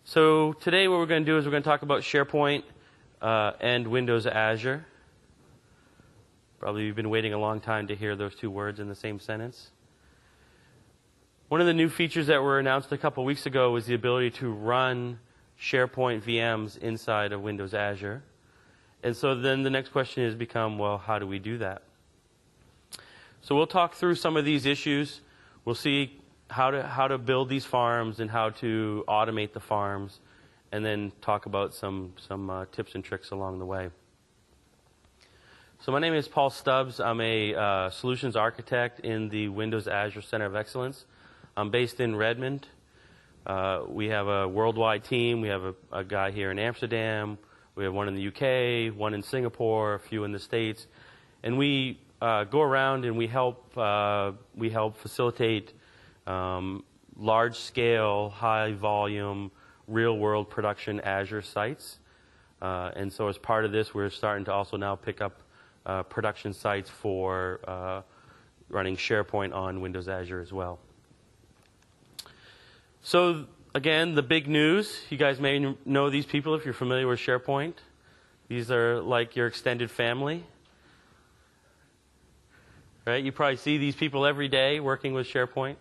So today what we're going to do is we're going to talk about SharePoint and Windows Azure. Probably you've been waiting a long time to hear those two words in the same sentence. One of the new features that were announced a couple weeks ago was the ability to run SharePoint VMs inside of Windows Azure. And so then the next question has become, well, how do we do that? So we'll talk through some of these issues. We'll see how to build these farms and how to automate the farms, and then talk about some tips and tricks along the way. So my name is Paul Stubbs. I'm a solutions architect in the Windows Azure Center of Excellence. I'm based in Redmond. We have a worldwide team. We have a guy here in Amsterdam. We have one in the UK, one in Singapore, a few in the States. And we go around and we help facilitate large-scale, high-volume, real-world production Azure sites. And so as part of this, we're starting to also now pick up production sites for running SharePoint on Windows Azure as well. So again, the big news, you guys may know these people if you're familiar with SharePoint. These are like your extended family. Right? You probably see these people every day working with SharePoint.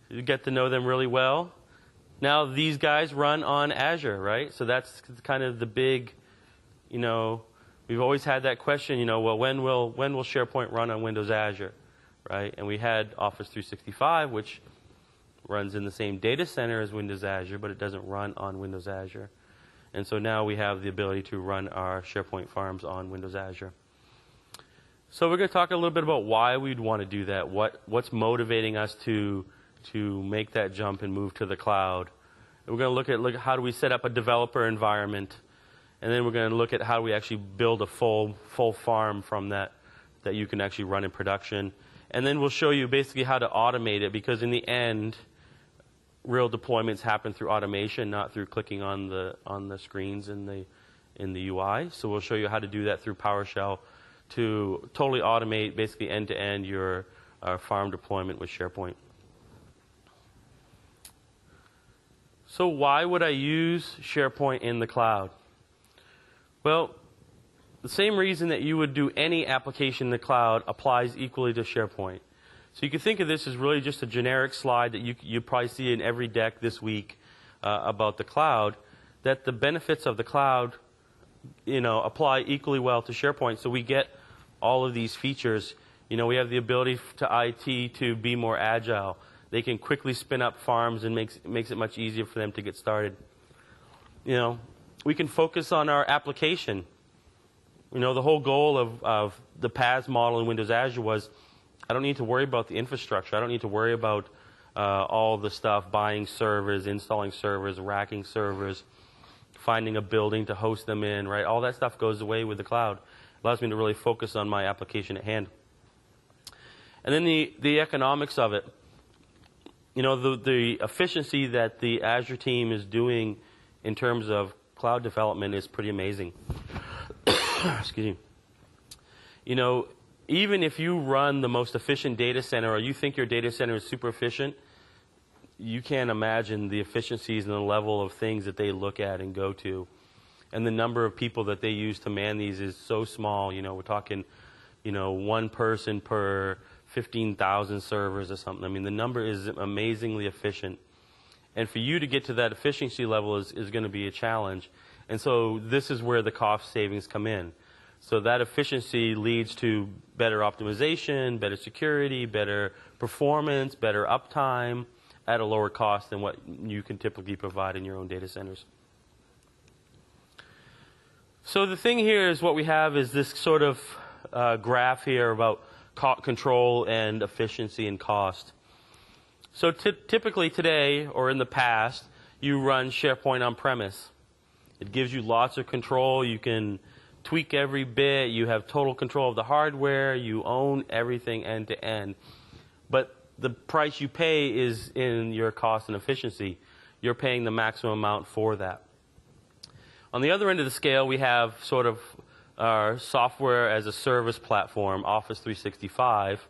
You get to know them really well. Now these guys run on Azure, right? So that's kind of the big, we've always had that question, well, when will SharePoint run on Windows Azure, right? And we had Office 365, which runs in the same data center as Windows Azure, but it doesn't run on Windows Azure. And so now we have the ability to run our SharePoint farms on Windows Azure. So we're going to talk a little bit about why we'd want to do that, what's motivating us to make that jump and move to the cloud. And we're going to look at how do we set up a developer environment, and then we're going to look at how we actually build a full farm from that you can actually run in production. And then we'll show you basically how to automate it, because in the end, real deployments happen through automation, not through clicking on the screens in the UI. So we'll show you how to do that through PowerShell to totally automate, basically end-to-end, your farm deployment with SharePoint. So why would I use SharePoint in the cloud? Well, the same reason that you would do any application in the cloud applies equally to SharePoint. So you can think of this as really just a generic slide that you probably see in every deck this week about the cloud, that the benefits of the cloud apply equally well to SharePoint. So we get all of these features. We have the ability to IT to be more agile. They can quickly spin up farms and makes it much easier for them to get started. We can focus on our application. The whole goal of the PaaS model in Windows Azure was, I don't need to worry about the infrastructure. I don't need to worry about all the stuff, buying servers, installing servers, racking servers, finding a building to host them in, right? All that stuff goes away with the cloud. It allows me to really focus on my application at hand. And then the economics of it. The efficiency that the Azure team is doing in terms of cloud development is pretty amazing. Excuse me. Even if you run the most efficient data center, or you think your data center is super efficient, you can't imagine the efficiencies and the level of things that they look at and go to. And the number of people that they use to man these is so small. We're talking, one person per 15,000 servers or something. I mean, the number is amazingly efficient. And for you to get to that efficiency level is going to be a challenge. And so this is where the cost savings come in. So that efficiency leads to better optimization, better security, better performance, better uptime at a lower cost than what you can typically provide in your own data centers. So the thing here is what we have is this sort of graph here about control and efficiency and cost. So typically today, or in the past, you run SharePoint on-premise. It gives you lots of control. You can tweak every bit. You have total control of the hardware. You own everything end to end. But the price you pay is in your cost and efficiency. You're paying the maximum amount for that. On the other end of the scale, we have sort of our software as a service platform, Office 365,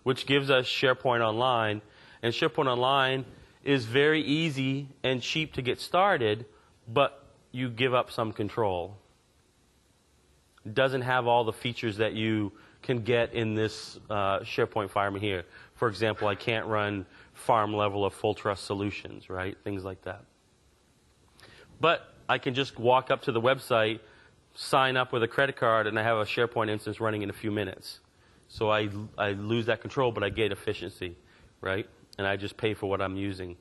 which gives us SharePoint Online. And SharePoint Online is very easy and cheap to get started, but you give up some control. It doesn't have all the features that you can get in this SharePoint environment here. For example, I can't run farm level of full trust solutions, right? Things like that. But I can just walk up to the website, sign up with a credit card, and I have a SharePoint instance running in a few minutes. So I lose that control, but I get efficiency, right? And I just pay for what I'm using.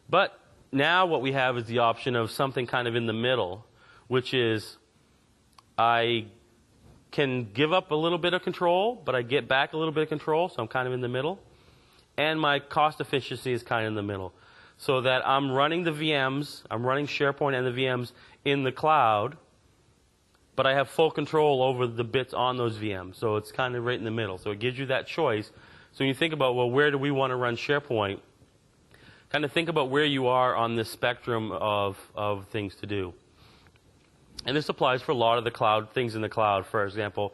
But now what we have is the option of something kind of in the middle, which is I can give up a little bit of control, but I get back a little bit of control, so I'm kind of in the middle. And my cost efficiency is kind of in the middle. So that I'm running the VMs, I'm running SharePoint and the VMs in the cloud, but I have full control over the bits on those VMs. So it's kind of right in the middle. So it gives you that choice. So when you think about, well, where do we want to run SharePoint, kind of think about where you are on this spectrum of things to do. And this applies for a lot of the cloud things in the cloud. For example,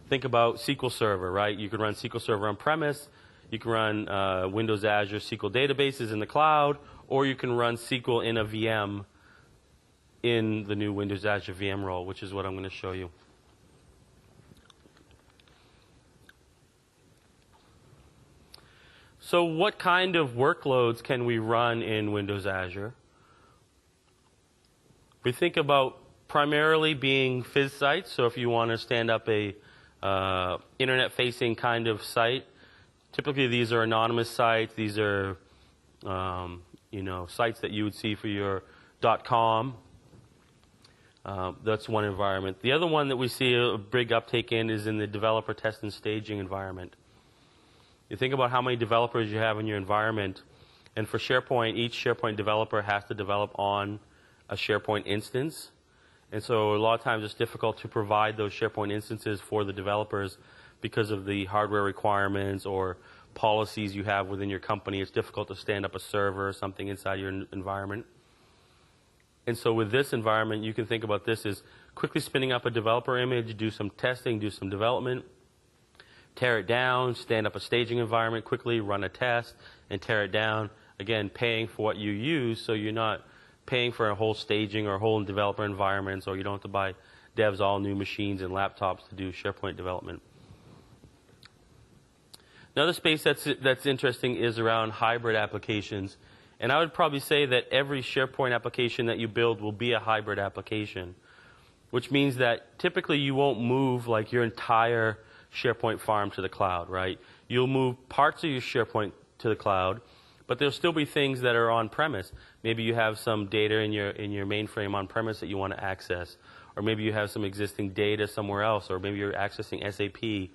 think about SQL Server, right? You can run SQL Server on-premise. You can run Windows Azure SQL databases in the cloud, or you can run SQL in a VM in the new Windows Azure VM role, which is what I'm going to show you. So what kind of workloads can we run in Windows Azure? We think about primarily being phys sites. So if you want to stand up a internet-facing kind of site, typically these are anonymous sites. These are sites that you would see for your .com. That's one environment. The other one that we see a big uptake in is in the developer test and staging environment. You think about how many developers you have in your environment, and for SharePoint, each SharePoint developer has to develop on a SharePoint instance. And so a lot of times it's difficult to provide those SharePoint instances for the developers because of the hardware requirements or policies you have within your company. It's difficult to stand up a server or something inside your environment. And so with this environment, you can think about this as quickly spinning up a developer image, do some testing, do some development, tear it down, stand up a staging environment quickly, run a test, and tear it down. Again, paying for what you use, so you're not paying for a whole staging or a whole developer environments, or you don't have to buy devs all new machines and laptops to do SharePoint development. Another space that's interesting is around hybrid applications. And I would probably say that every SharePoint application that you build will be a hybrid application, which means that typically you won't move like your entire SharePoint farm to the cloud, right? You'll move parts of your SharePoint to the cloud, but there'll still be things that are on-premise. Maybe you have some data in your mainframe on-premise that you want to access, or maybe you have some existing data somewhere else, or maybe you're accessing SAP.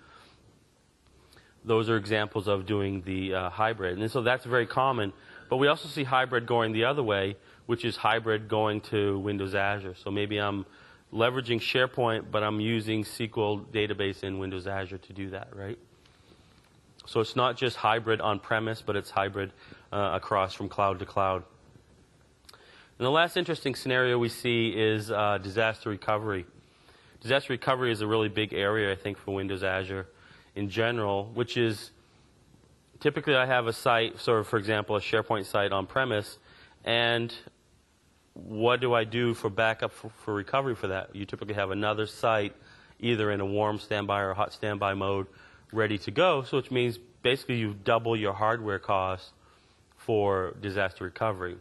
Those are examples of doing the hybrid. And so that's very common. But we also see hybrid going the other way, which is hybrid going to Windows Azure. So maybe I'm leveraging SharePoint, but I'm using SQL database in Windows Azure to do that, right? So it's not just hybrid on-premise, but it's hybrid across from cloud to cloud. And the last interesting scenario we see is disaster recovery. Disaster recovery is a really big area, I think, for Windows Azure in general, which is typically I have a site, so for example, a SharePoint site on-premise, and what do I do for backup for recovery for that? You typically have another site either in a warm standby or a hot standby mode ready to go, so which means basically you double your hardware costs for disaster recovery.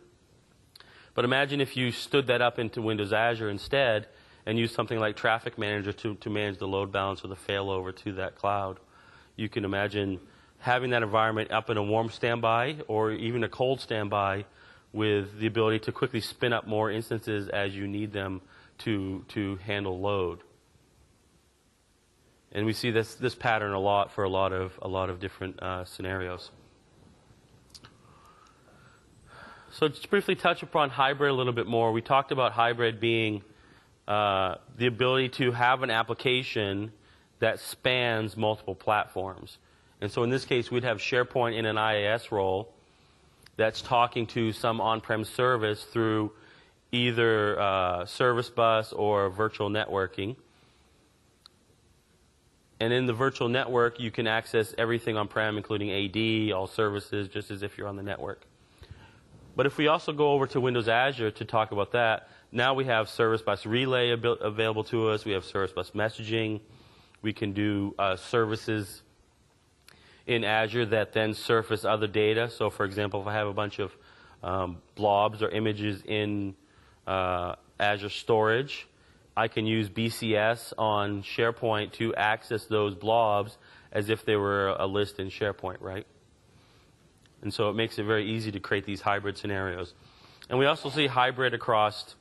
But imagine if you stood that up into Windows Azure instead and used something like Traffic Manager to manage the load balance or the failover to that cloud. You can imagine having that environment up in a warm standby or even a cold standby with the ability to quickly spin up more instances as you need them to handle load. And we see this pattern a lot for a lot of different scenarios. So just briefly touch upon hybrid a little bit more. We talked about hybrid being the ability to have an application that spans multiple platforms. And so in this case, we'd have SharePoint in an IaaS role that's talking to some on-prem service through either service bus or virtual networking. And in the virtual network, you can access everything on-prem, including AD, all services, just as if you're on the network. But if we also go over to Windows Azure to talk about that, now we have Service Bus Relay available to us. We have Service Bus Messaging. We can do services in Azure that then surface other data. So, for example, if I have a bunch of blobs or images in Azure storage, I can use BCS on SharePoint to access those blobs as if they were a list in SharePoint, right? And so it makes it very easy to create these hybrid scenarios. And we also see hybrid across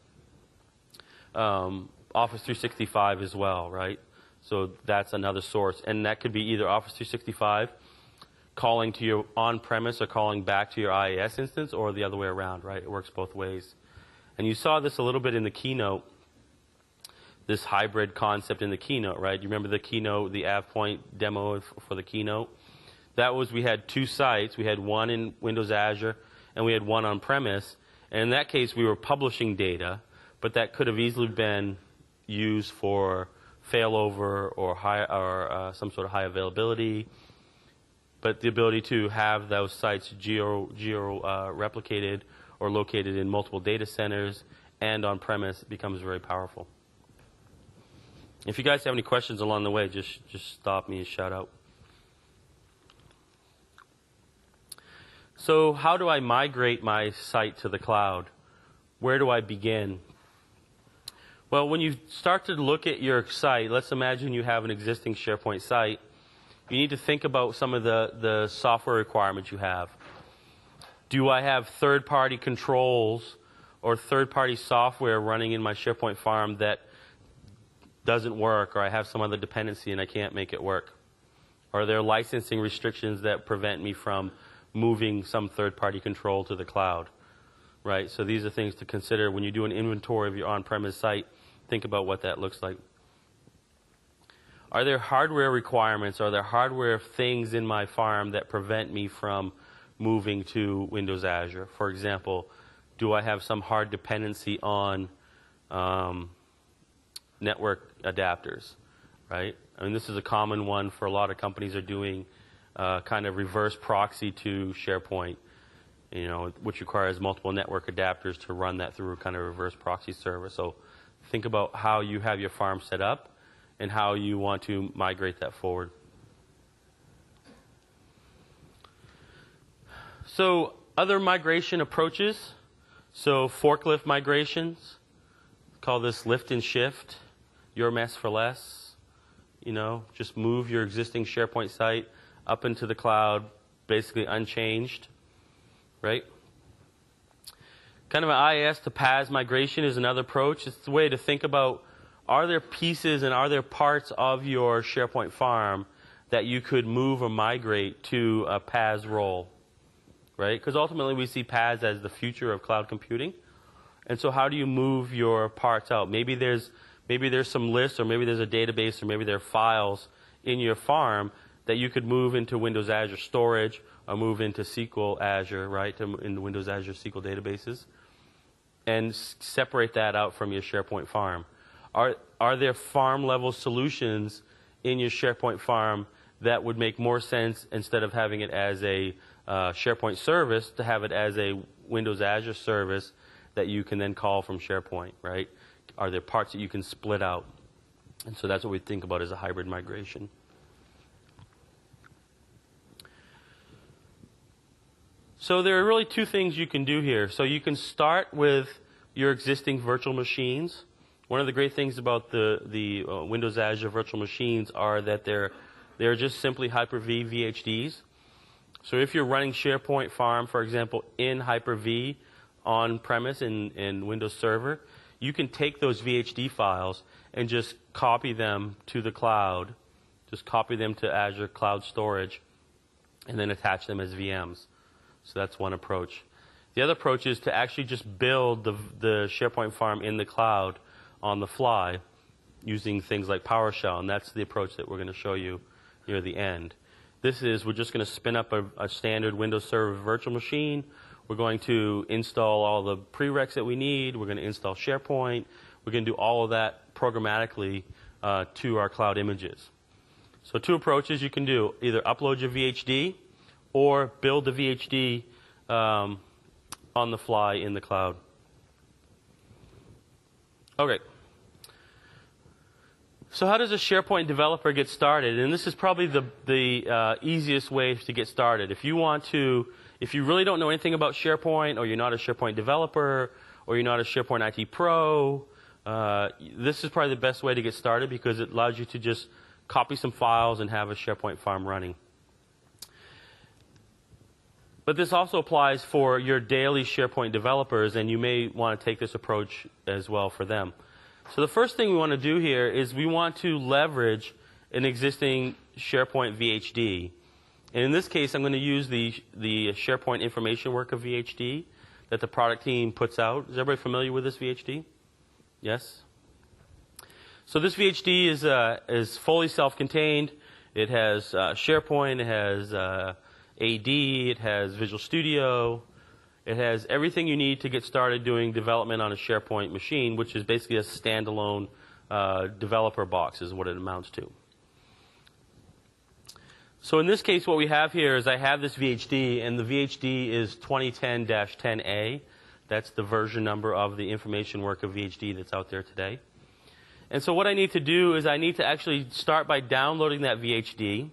Office 365 as well, right? So that's another source. And that could be either Office 365 calling to your on-premise or calling back to your IaaS instance, or the other way around, right? It works both ways. And you saw this a little bit in the keynote, this hybrid concept in the keynote, right? You remember the keynote, the AvePoint demo for the keynote? That was, we had two sites. We had one in Windows Azure, and we had one on-premise. And in that case, we were publishing data, but that could have easily been used for failover or some sort of high availability. But the ability to have those sites replicated or located in multiple data centers and on-premise becomes very powerful. If you guys have any questions along the way, just stop me and shout out. So how do I migrate my site to the cloud? Where do I begin? Well, when you start to look at your site, let's imagine you have an existing SharePoint site. You need to think about some of the software requirements you have. Do I have third-party controls or third-party software running in my SharePoint farm that doesn't work, or I have some other dependency and I can't make it work? Are there licensing restrictions that prevent me from moving some third-party control to the cloud? Right? So these are things to consider when you do an inventory of your on-premise site. Think about what that looks like. Are there hardware requirements? Are there hardware things in my farm that prevent me from moving to Windows Azure? For example, do I have some hard dependency on network adapters, right? I mean, this is a common one for a lot of companies are doing kind of reverse proxy to SharePoint, you know, which requires multiple network adapters to run that through a kind of reverse proxy server. So think about how you have your farm set up and how you want to migrate that forward. So other migration approaches, so forklift migrations, call this lift and shift, your mess for less. You know, just move your existing SharePoint site up into the cloud, basically unchanged, right? Kind of an IaaS to PaaS migration is another approach. It's a way to think about, are there pieces and are there parts of your SharePoint farm that you could move or migrate to a PaaS role, right? Because ultimately we see PaaS as the future of cloud computing. And so how do you move your parts out? Maybe there's some lists, or maybe there's a database, or maybe there are files in your farm that you could move into Windows Azure storage or move into SQL Azure, right, in Windows Azure SQL databases, and separate that out from your SharePoint farm. Are there farm-level solutions in your SharePoint farm that would make more sense, instead of having it as a SharePoint service, to have it as a Windows Azure service that you can then call from SharePoint, right? Are there parts that you can split out? And so that's what we think about as a hybrid migration. So there are really two things you can do here. So you can start with your existing virtual machines. One of the great things about the Windows Azure virtual machines are that they're just simply Hyper-V VHDs. So if you're running SharePoint farm, for example, in Hyper-V on-premise in Windows Server, you can take those VHD files and just copy them to the cloud, just copy them to Azure Cloud Storage, and then attach them as VMs. So that's one approach. The other approach is to actually just build the SharePoint farm in the cloud on the fly using things like PowerShell, and that's the approach that we're going to show you near the end. This is, we're just going to spin up a standard Windows Server virtual machine. We're going to install all the prereqs that we need. We're going to install SharePoint. We're going to do all of that programmatically to our cloud images. So two approaches you can do: either upload your VHD or build the VHD on the fly in the cloud. Okay. So how does a SharePoint developer get started? And this is probably the easiest way to get started. If you really don't know anything about SharePoint, or you're not a SharePoint developer, or you're not a SharePoint IT pro, this is probably the best way to get started because it allows you to just copy some files and have a SharePoint farm running. But this also applies for your daily SharePoint developers, and you may want to take this approach as well for them. So the first thing we want to do here is we want to leverage an existing SharePoint VHD. And in this case, I'm going to use the SharePoint Information Worker VHD that the product team puts out. Is everybody familiar with this VHD? Yes? So this VHD is fully self-contained. It has SharePoint, it has AD, it has Visual Studio. It has everything you need to get started doing development on a SharePoint machine, which is basically a standalone developer box is what it amounts to. So in this case, what we have here is I have this VHD, and the VHD is 2010-10A. That's the version number of the Information Worker VHD that's out there today. And so what I need to do is I need to actually start by downloading that VHD.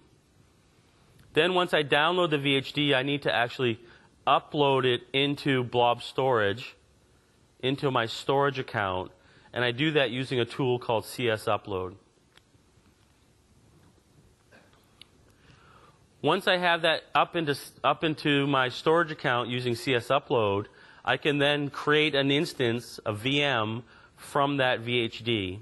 Then once I download the VHD, I need to actually upload it into blob storage, into my storage account, and I do that using a tool called CS Upload. Once I have that up into my storage account using CS Upload, I can then create an instance, a VM, from that VHD.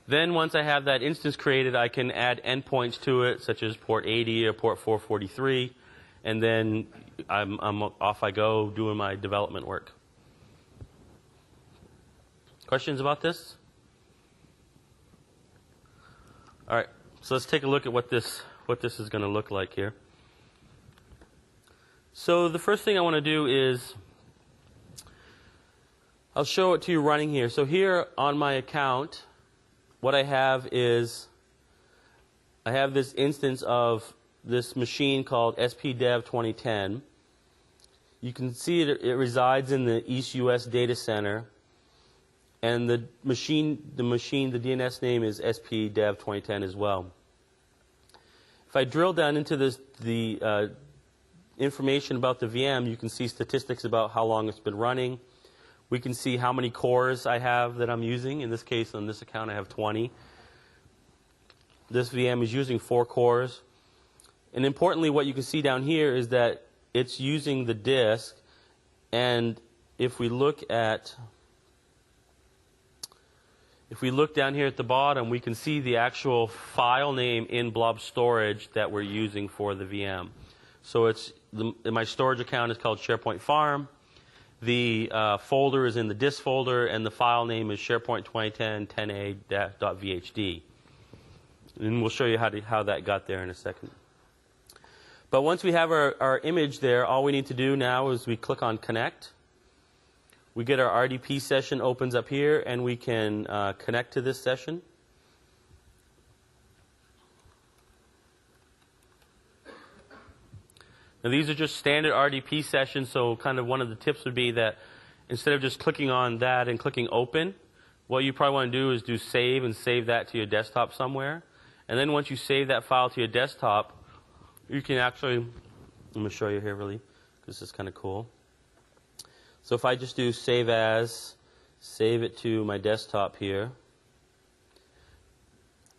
Then once I have that instance created, I can add endpoints to it, such as port 80 or port 443, and then I'm off I go doing my development work. Questions about this? All right, so let's take a look at what this is going to look like here. So the first thing I want to do is I'll show it to you running here. So here on my account, what I have is I have this instance of this machine called SPDev 2010. You can see it resides in the East US data center, and the DNS name is SPDev 2010 as well. If I drill down into the information about the VM, you can see statistics about how long it's been running. We can see how many cores I have that I'm using. In this case, on this account, I have 20. This VM is using 4 cores. And importantly, what you can see down here is that it's using the disk. And if we look down here at the bottom, we can see the actual file name in blob storage that we're using for the VM. So my storage account is called SharePoint Farm. The folder is in the disk folder, and the file name is SharePoint 2010-10a.vhd. And we'll show you how that got there in a second. But once we have our image there, all we need to do now is we click on Connect. We get our RDP session opens up here, and we can connect to this session. Now these are just standard RDP sessions, so kind of one of the tips would be that instead of just clicking on that and clicking Open, what you probably want to do is do Save and save that to your desktop somewhere. And then once you save that file to your desktop, you can actually, I'm going to show you here really, because this is kind of cool. So if I just do Save As, save it to my desktop here,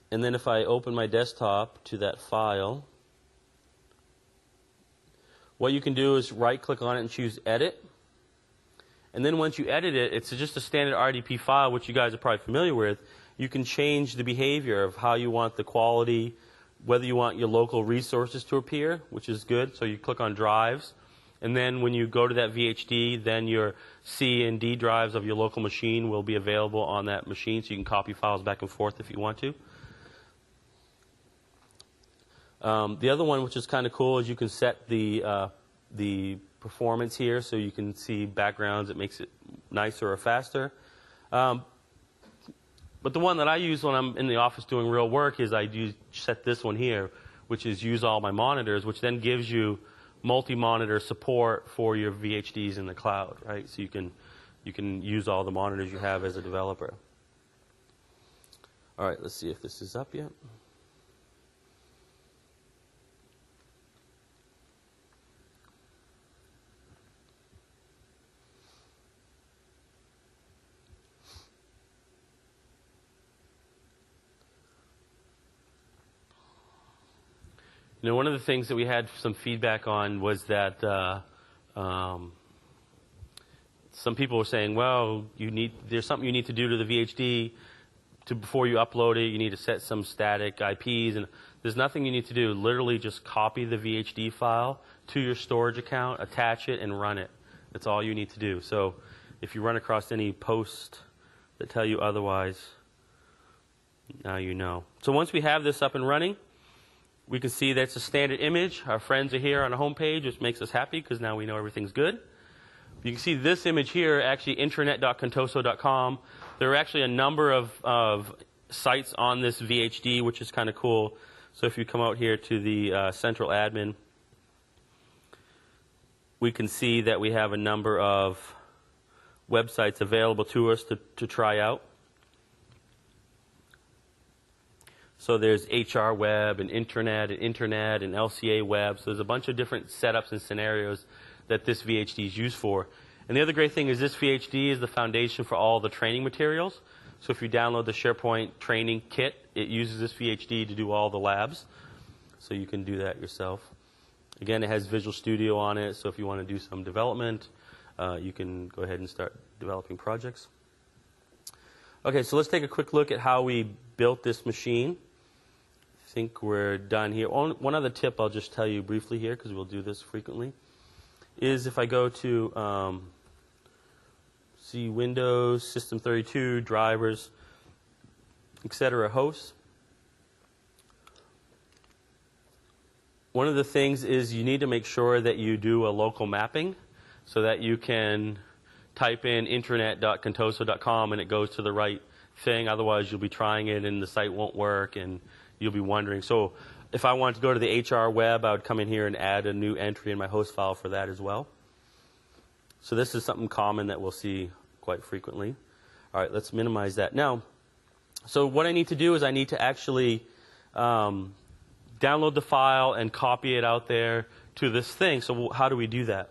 and then if I open my desktop to that file, what you can do is right-click on it and choose Edit. And then once you edit it, it's just a standard RDP file, which you guys are probably familiar with. You can change the behavior of how you want the quality, whether you want your local resources to appear, which is good. So you click on Drives. And then when you go to that VHD, then your C and D drives of your local machine will be available on that machine, so you can copy files back and forth if you want to. The other one, which is kind of cool, is you can set the performance here, so you can see backgrounds. It makes it nicer or faster. But the one that I use when I'm in the office doing real work is I set this one here, which is use all my monitors, which then gives you multi-monitor support for your VHDs in the cloud, right? So you can use all the monitors you have as a developer. All right, let's see if this is up yet. You know, one of the things that we had some feedback on was that some people were saying, well, there's something you need to do to the VHD before you upload it. You need to set some static IPs, and there's nothing you need to do. Literally just copy the VHD file to your storage account, attach it, and run it. That's all you need to do. So if you run across any posts that tell you otherwise, now you know. So once we have this up and running, we can see that's a standard image. Our friends are here on the home page, which makes us happy because now we know everything's good. You can see this image here, actually intranet.contoso.com. There are actually a number of sites on this VHD, which is kind of cool. So if you come out here to the central admin, we can see that we have a number of websites available to us to try out. So there's HR web and internet and LCA web. So there's a bunch of different setups and scenarios that this VHD is used for. And the other great thing is this VHD is the foundation for all the training materials. So if you download the SharePoint training kit, it uses this VHD to do all the labs. So you can do that yourself. Again, it has Visual Studio on it. So if you want to do some development, you can go ahead and start developing projects. Okay, so let's take a quick look at how we built this machine. I think we're done here. One other tip I'll just tell you briefly here, because we'll do this frequently, is if I go to see Windows, System 32, drivers, etc., hosts. One of the things is you need to make sure that you do a local mapping so that you can type in intranet.contoso.com and it goes to the right thing. Otherwise, you'll be trying it and the site won't work and you'll be wondering. So if I wanted to go to the HR web, I would come in here and add a new entry in my host file for that as well. So this is something common that we'll see quite frequently. All right, let's minimize that. Now, so what I need to do is I need to actually download the file and copy it out there to this thing. So how do we do that?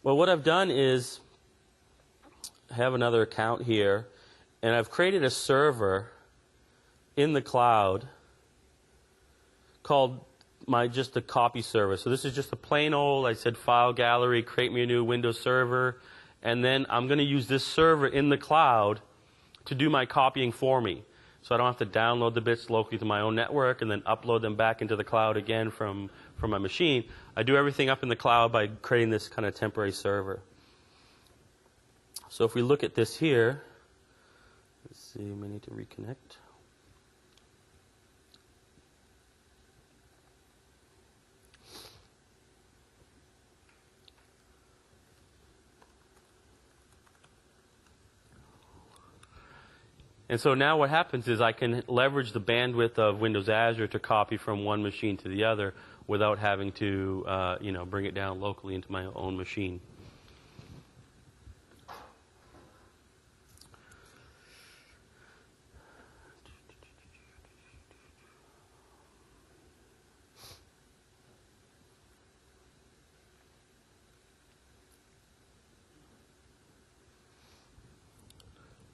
Well, what I've done is I have another account here, and I've created a server in the cloud called just a copy server. So this is just a plain old, I said file gallery, create me a new Windows server, and then I'm going to use this server in the cloud to do my copying for me. So I don't have to download the bits locally to my own network and then upload them back into the cloud again from my machine. I do everything up in the cloud by creating this kind of temporary server. So if we look at this here, let's see, we need to reconnect. And so now what happens is I can leverage the bandwidth of Windows Azure to copy from one machine to the other without having to bring it down locally into my own machine.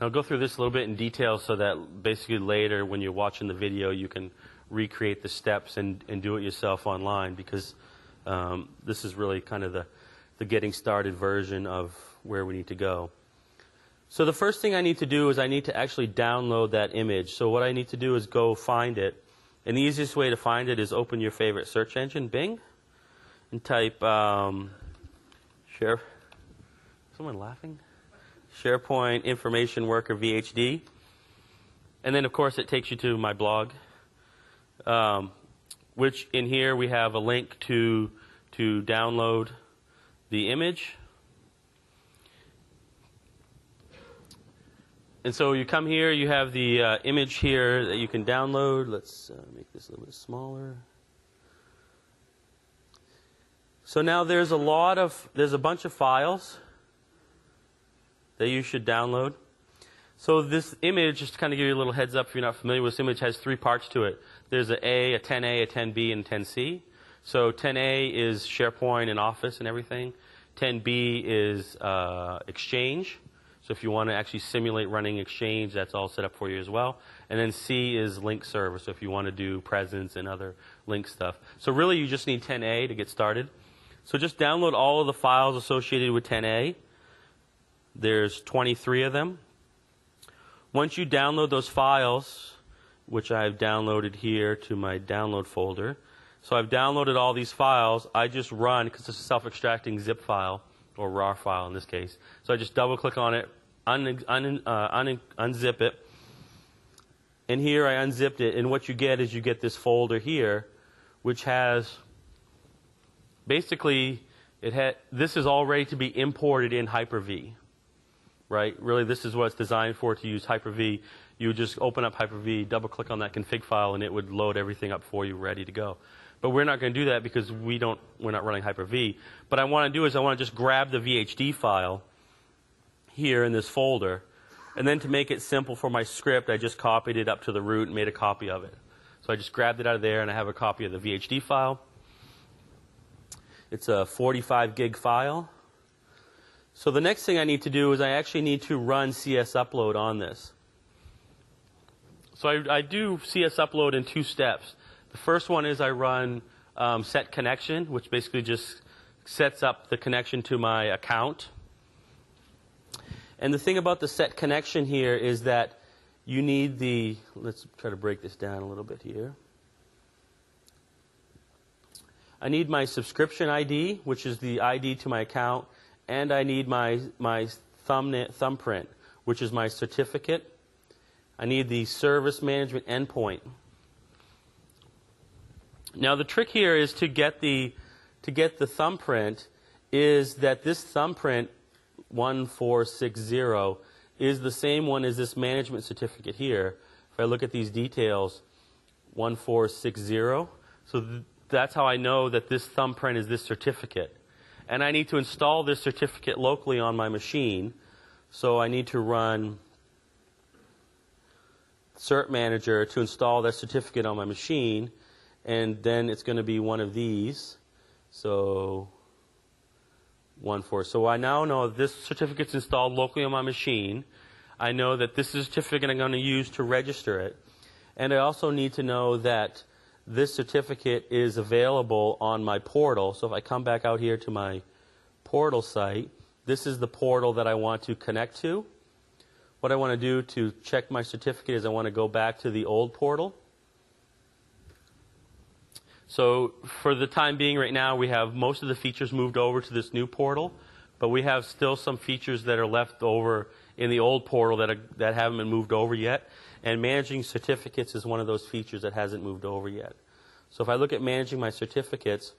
I'll go through this a little bit in detail so that basically later when you're watching the video you can recreate the steps and do it yourself online, because this is really kind of the getting started version of where we need to go. So the first thing I need to do is I need to actually download that image. So what I need to do is go find it. And the easiest way to find it is open your favorite search engine, Bing, and type someone laughing? SharePoint Information Worker VHD. And then, of course, it takes you to my blog, which in here we have a link to download the image. And so you come here, you have the image here that you can download. Let's make this a little bit smaller. So now there's a bunch of files that you should download. So this image, just to kind of give you a little heads up if you're not familiar with this image, has 3 parts to it. There's a 10A, a 10B, and a 10C. So 10A is SharePoint and Office and everything. 10B is Exchange. So if you want to actually simulate running Exchange, that's all set up for you as well. And then C is link server. So if you want to do presence and other link stuff. So really you just need 10A to get started. So just download all of the files associated with 10A. There's 23 of them. Once you download those files, which I've downloaded here to my download folder. So I've downloaded all these files. I just run, because it's a self-extracting zip file, or RAR file in this case. So I just double-click on it, unzip it. And here I unzipped it. And what you get is you get this folder here, which has, basically, this is all ready to be imported in Hyper-V. Right? Really, this is what it's designed for, to use Hyper-V. You would just open up Hyper-V, double-click on that config file, and it would load everything up for you, ready to go. But we're not going to do that because we're not running Hyper-V. What I want to do is I want to just grab the VHD file here in this folder, and then to make it simple for my script, I just copied it up to the root and made a copy of it. So I just grabbed it out of there, and I have a copy of the VHD file. It's a 45 gig file. So the next thing I need to do is I actually need to run CS upload on this. So I do CS upload in 2 steps. The first one is I run set connection, which basically just sets up the connection to my account. And the thing about the set connection here is that you need let's try to break this down a little bit here. I need my subscription ID, which is the ID to my account. And I need my thumbprint, which is my certificate. I need the service management endpoint. Now the trick here is to get the thumbprint is that this thumbprint 1460 is the same one as this management certificate here. If I look at these details, 1460. So that's how I know that this thumbprint is this certificate. And I need to install this certificate locally on my machine. So I need to run Cert Manager to install that certificate on my machine. And then it's going to be one of these. So 14. So I now know this certificate's installed locally on my machine. I know that this is the certificate I'm going to use to register it. And I also need to know that this certificate is available on my portal. So if I come back out here to my portal site, this is the portal that I want to connect to. What I want to do to check my certificate is I want to go back to the old portal. So for the time being right now, we have most of the features moved over to this new portal, but we have still some features that are left over in the old portal that haven't been moved over yet. And managing certificates is one of those features that hasn't moved over yet. So if I look at managing my certificates,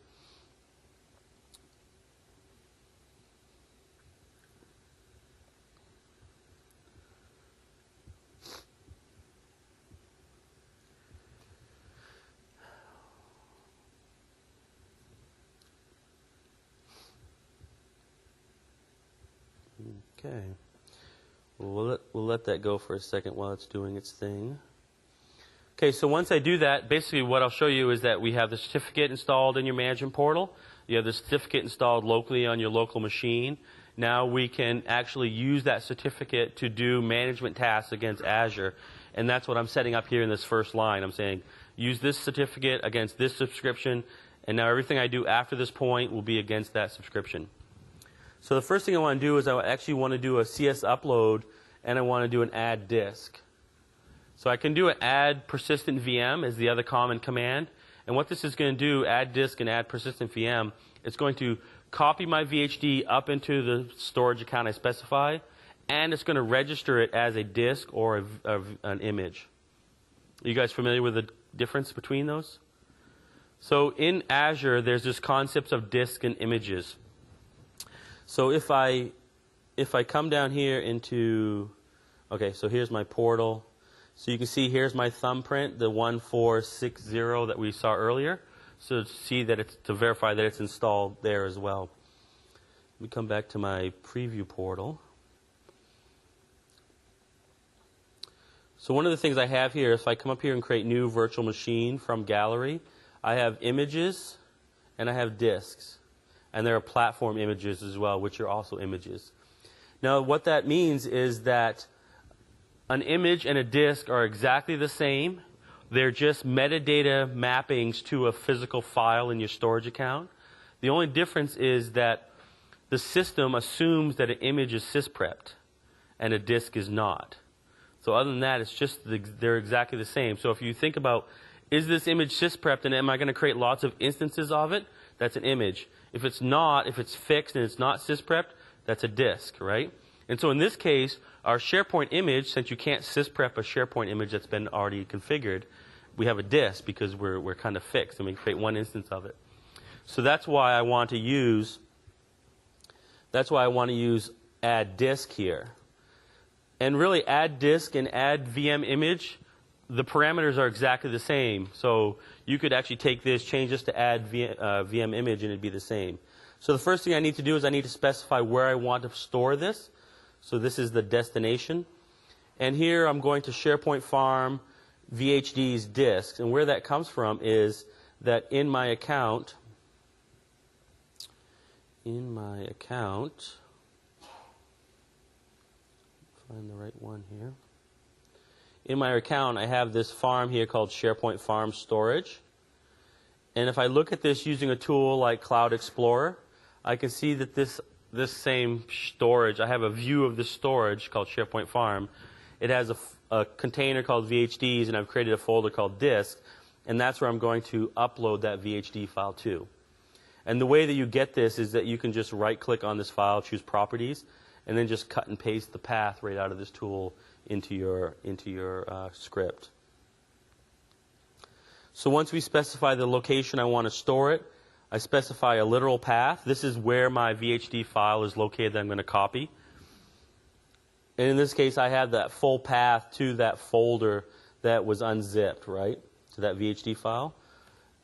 okay. We'll let that go for a second while it's doing its thing. Okay, so once I do that, basically what I'll show you is that we have the certificate installed in your management portal. You have the certificate installed locally on your local machine. Now we can actually use that certificate to do management tasks against Azure. And that's what I'm setting up here in this first line. I'm saying use this certificate against this subscription. And now everything I do after this point will be against that subscription. So the first thing I want to do is I actually want to do a CS upload, and I want to do an add disk. So I can do an add persistent VM as the other common command. And what this is going to do, add disk and add persistent VM, it's going to copy my VHD up into the storage account I specify, and it's going to register it as a disk or an image. Are you guys familiar with the difference between those? So in Azure, there's this concept of disk and images. So if I come down here into Okay, so here's my portal. So you can see here's my thumbprint, the 1460 that we saw earlier. So to see that it's, to verify that it's installed there as well. Let me come back to my preview portal. So one of the things I have here, if I come up here and create new virtual machine from gallery, I have images and I have disks. And there are platform images as well, which are also images. Now what that means is that an image and a disk are exactly the same. They're just metadata mappings to a physical file in your storage account. The only difference is that the system assumes that an image is sysprepped and a disk is not. So other than that, it's just they're exactly the same. So if you think about, is this image sysprepped and am I going to create lots of instances of it? That's an image. If it's not, if it's fixed and it's not sysprepped, that's a disk, right? And so in this case, our SharePoint image, since you can't sysprep a SharePoint image that's been already configured, we have a disk because we're kind of fixed and we create one instance of it. So that's why I want to use add disk here. And really add disk and add VM image, the parameters are exactly the same. So you could actually take this, change this to add VM image, and it'd be the same. So the first thing I need to do is I need to specify where I want to store this. So this is the destination. And here I'm going to SharePoint Farm VHD's disks. And where that comes from is that in my account, find the right one here. In my account, I have this farm here called SharePoint Farm Storage. And if I look at this using a tool like Cloud Explorer, I can see that this same storage, I have a view of the storage called SharePoint Farm. It has a container called VHDs, and I've created a folder called disk, and that's where I'm going to upload that VHD file to. And the way that you get this is that you can just right-click on this file, choose Properties, and then just cut and paste the path right out of this tool into your script. So once we specify the location I want to store it, I specify a literal path. This is where my VHD file is located that I'm going to copy. And in this case, I have that full path to that folder that was unzipped, right? To that VHD file.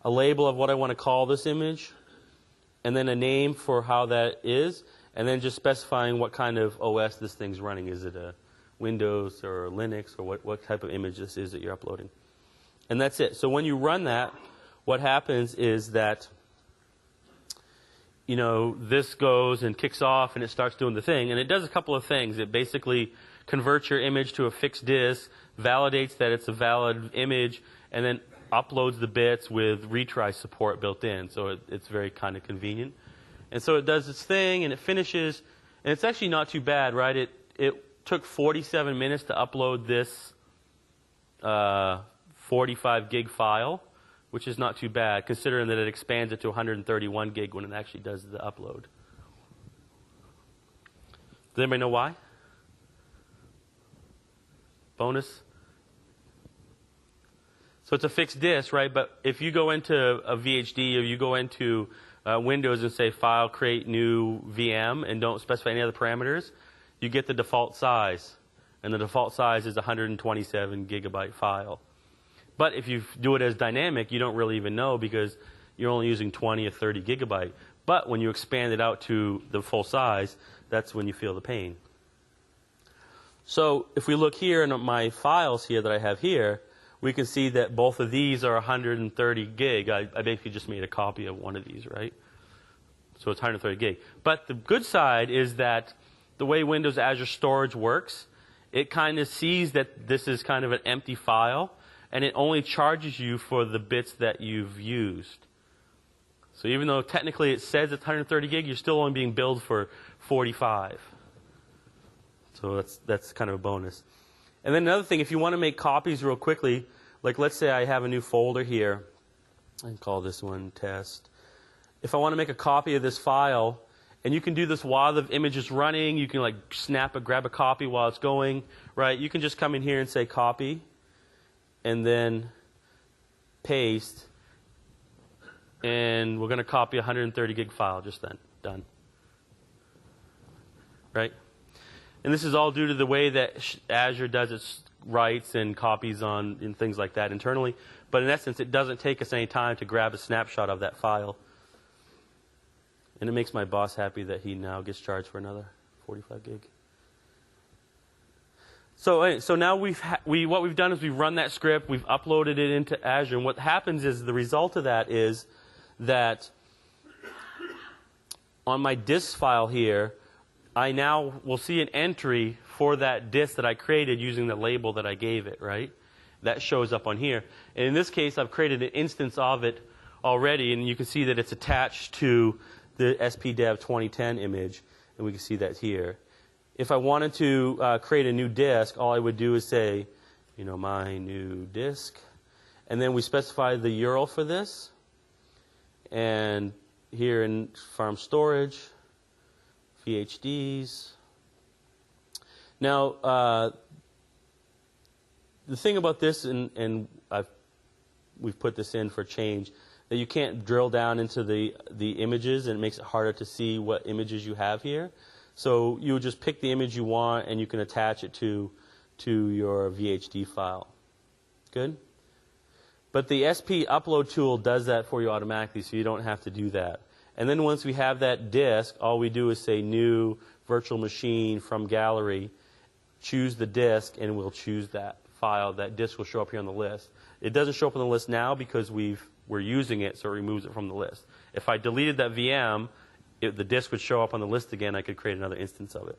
A label of what I want to call this image, and then a name for how that is, and then just specifying what kind of OS this thing's running. Is it a Windows or Linux, or what type of image this is that you're uploading. And that's it. So when you run that, what happens is that, you know, this goes and kicks off and it starts doing the thing. And it does a couple of things. It basically converts your image to a fixed disk, validates that it's a valid image, and then uploads the bits with retry support built in. So it's very kind of convenient. And so it does its thing and it finishes. And it's actually not too bad, right? It took 47 minutes to upload this 45 gig file, which is not too bad, considering that it expands it to 131 gig when it actually does the upload. Does anybody know why? Bonus? So it's a fixed disk, right? But if you go into a VHD or you go into Windows and say File, Create New VM and don't specify any other parameters, you get the default size. And the default size is a 127 gigabyte file. But if you do it as dynamic, you don't really even know because you're only using 20 or 30 gigabyte. But when you expand it out to the full size, that's when you feel the pain. So if we look here in my files here that I have here, we can see that both of these are 130 gig. I basically just made a copy of one of these, right? So it's 130 gig. But the good side is that the way Windows Azure Storage works, it kind of sees that this is kind of an empty file, and it only charges you for the bits that you've used. So even though technically it says it's 130 gig, you're still only being billed for 45. So that's kind of a bonus. And then another thing, if you want to make copies real quickly, like let's say I have a new folder here. I can call this one test. If I want to make a copy of this file, and you can do this while the image is running, you can like grab a copy while it's going, right? You can just come in here and say copy, and then paste, and we're going to copy a 130 gig file just then. Done. Right? And this is all due to the way that Azure does its writes and copies on and things like that internally. But in essence, it doesn't take us any time to grab a snapshot of that file. And it makes my boss happy that he now gets charged for another 45 gig. So now what we've done is we've run that script, we've uploaded it into Azure, and what happens is the result of that is that on my disk file here, I now will see an entry for that disk that I created using the label that I gave it, right? That shows up on here. And in this case, I've created an instance of it already, and you can see that it's attached to the SPDev 2010 image, and we can see that here. If I wanted to create a new disk, all I would do is say, my new disk. And then we specify the URL for this. And here in farm storage, VHDs. Now, the thing about this, and we've put this in for change, that you can't drill down into the images, and it makes it harder to see what images you have here. So you would just pick the image you want, and you can attach it to your VHD file. Good? But the SP upload tool does that for you automatically, so you don't have to do that. And then once we have that disk, all we do is say new virtual machine from gallery, choose the disk, and we'll choose that file. That disk will show up here on the list. It doesn't show up on the list now because we're using it, so it removes it from the list. If I deleted that VM, the disk would show up on the list again. I could create another instance of it.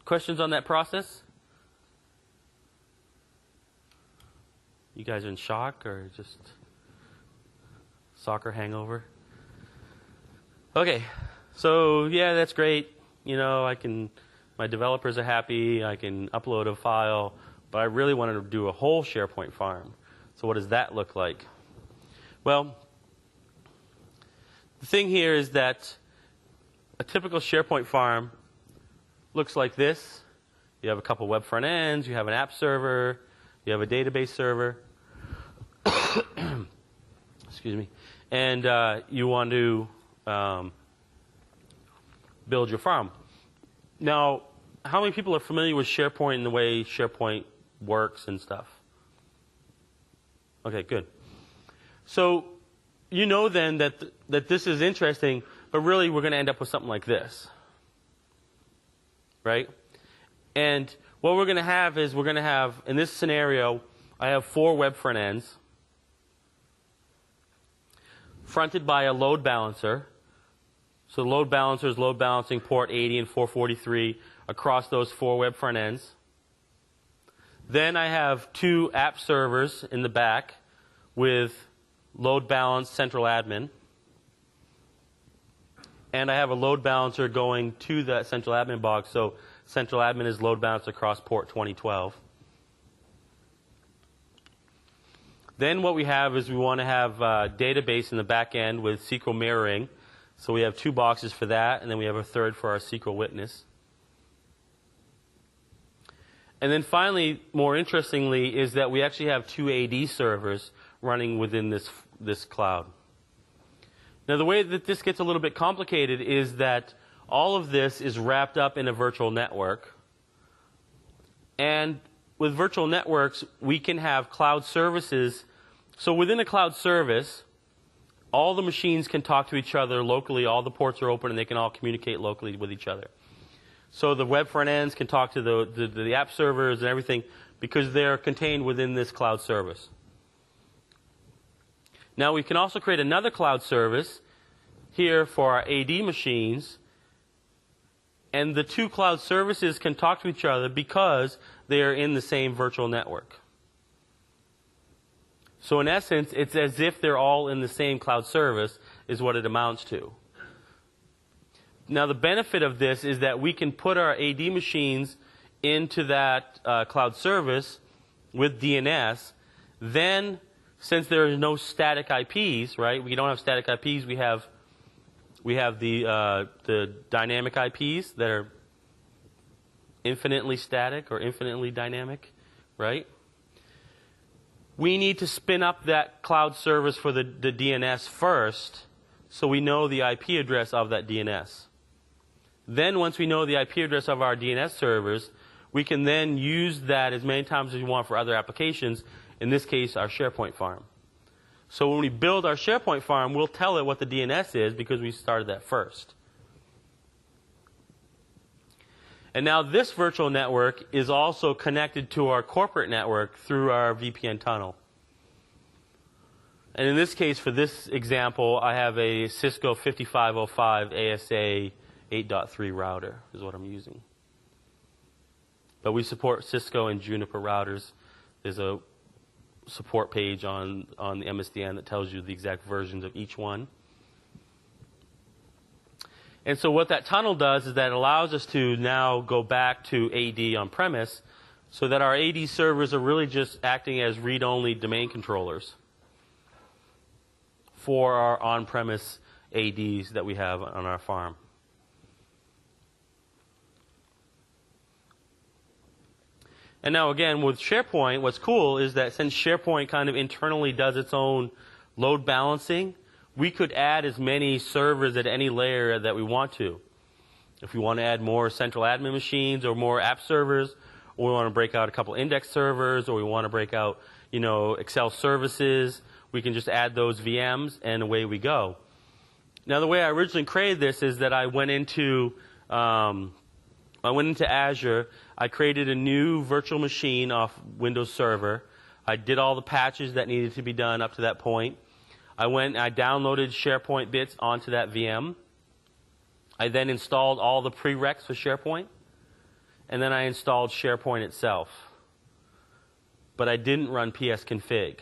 Questions on that process? You guys are in shock or just soccer hangover? Okay, so yeah, that's great. My developers are happy. I can upload a file, but I really wanted to do a whole SharePoint farm. So what does that look like? Well, the thing here is that a typical SharePoint farm looks like this. You have a couple web front ends, you have an app server, you have a database server. Excuse me. And you want to build your farm. Now, how many people are familiar with SharePoint and the way SharePoint works and stuff? Okay, good. So then that this is interesting, but really we're going to end up with something like this. Right? And what we're going to have is in this scenario, I have 4 web front ends fronted by a load balancer. So the load balancer is load balancing port 80 and 443 across those 4 web front ends. Then I have 2 app servers in the back with load balance central admin. And I have a load balancer going to that central admin box. So central admin is load balanced across port 2012. Then what we have is we want to have a database in the back end with SQL mirroring. So we have 2 boxes for that, and then we have a third for our SQL witness. And then finally, more interestingly, is that we actually have 2 AD servers running within this cloud. Now, the way that this gets a little bit complicated is that all of this is wrapped up in a virtual network. And with virtual networks, we can have cloud services. So within a cloud service, all the machines can talk to each other locally. All the ports are open, and they can all communicate locally with each other. So the web front ends can talk to the app servers and everything because they're contained within this cloud service. Now we can also create another cloud service here for our AD machines. And the 2 cloud services can talk to each other because they are in the same virtual network. So in essence, it's as if they're all in the same cloud service is what it amounts to. Now the benefit of this is that we can put our AD machines into that cloud service with DNS. Then, since there is no static IPs, right? We don't have static IPs. We have the dynamic IPs that are infinitely static or infinitely dynamic, right? We need to spin up that cloud service for the DNS first so we know the IP address of that DNS. Then once we know the IP address of our DNS servers, we can then use that as many times as we want for other applications, in this case, our SharePoint farm. So when we build our SharePoint farm, we'll tell it what the DNS is because we started that first. And now this virtual network is also connected to our corporate network through our VPN tunnel. And in this case, for this example, I have a Cisco 5505 ASA 8.3 router is what I'm using. But we support Cisco and Juniper routers. There's a support page on the MSDN that tells you the exact versions of each one. And so what that tunnel does is that it allows us to now go back to AD on-premise so that our AD servers are really just acting as read-only domain controllers for our on-premise ADs that we have on our farm. And now again, with SharePoint, what's cool is that since SharePoint kind of internally does its own load balancing, we could add as many servers at any layer that we want to. If we want to add more central admin machines or more app servers, or we want to break out a couple index servers, or we want to break out, Excel services, we can just add those VMs and away we go. Now the way I originally created this is that I went into Azure. I created a new virtual machine off Windows Server. I did all the patches that needed to be done up to that point. I went and I downloaded SharePoint bits onto that VM. I then installed all the prereqs for SharePoint. And then I installed SharePoint itself. But I didn't run psconfig.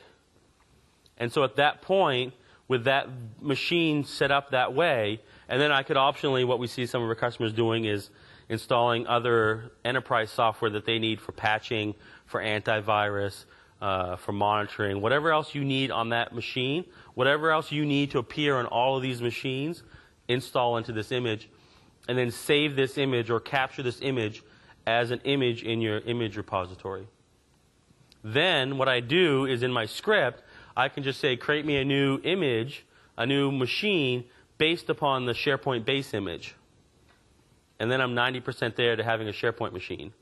And so at that point, with that machine set up that way, and then I could optionally, what we see some of our customers doing is installing other enterprise software that they need for patching, for antivirus, for monitoring, whatever else you need on that machine, whatever else you need to appear on all of these machines, install into this image, and then save this image or capture this image as an image in your image repository. Then what I do is in my script, I can just say, create me a new image, a new machine, based upon the SharePoint base image. And then I'm 90% there to having a SharePoint machine.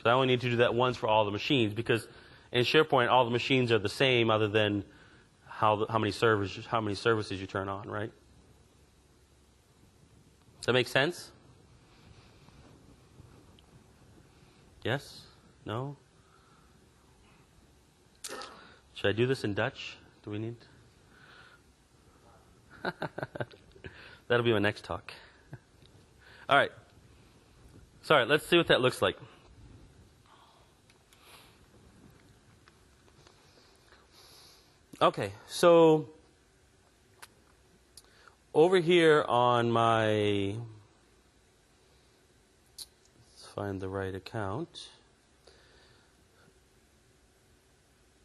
So I only need to do that once for all the machines, because in SharePoint, all the machines are the same other than how many services you turn on, right? Does that make sense? Yes? No? Should I do this in Dutch? Do we need? That'll be my next talk. All right. Sorry, let's see what that looks like. Okay, so over here on my, let's find the right account.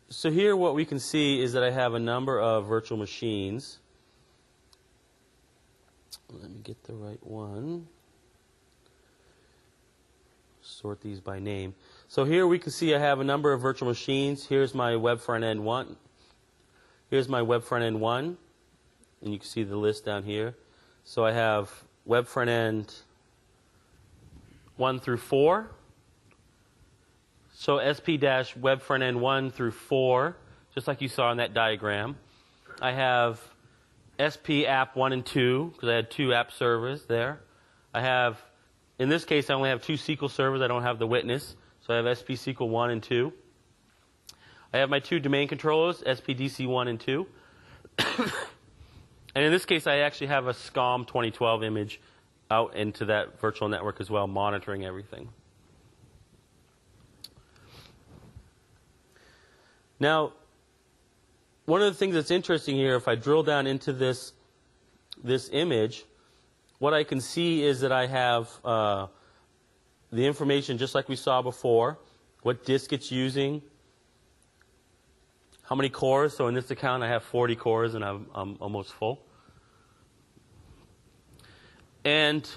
So here what we can see is that I have a number of virtual machines. Let me get the right one. Sort these by name. So here we can see I have a number of virtual machines. Here's my web front end one. Here's my web front end one. And you can see the list down here. So I have web front end 1 through 4. So SP-web front end 1 through 4, just like you saw in that diagram. I have SP app 1 and 2, because I had 2 app servers there. I have, in this case, I only have 2 SQL servers. I don't have the witness. So I have SP SQL 1 and 2. I have my 2 domain controllers, SPDC 1 and 2. And in this case, I actually have a SCOM 2012 image out into that virtual network as well, monitoring everything. Now, one of the things that's interesting here, if I drill down into this image, what I can see is that I have the information just like we saw before, what disk it's using, how many cores. So in this account, I have 40 cores, and I'm almost full. And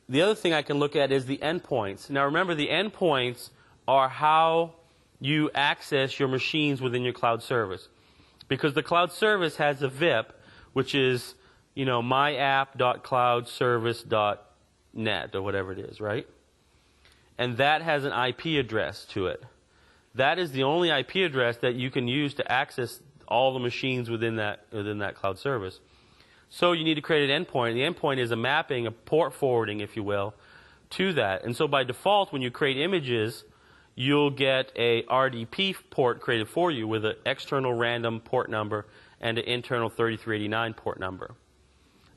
the other thing I can look at is the endpoints. Now, remember, the endpoints are how you access your machines within your cloud service. because the cloud service has a VIP, which is, myapp.cloudservice.net or whatever it is, right? And that has an IP address to it. That is the only IP address that you can use to access all the machines within that cloud service. So you need to create an endpoint. The endpoint is a mapping, a port forwarding, if you will, to that. And so by default, when you create images, you'll get a RDP port created for you with an external random port number and an internal 3389 port number.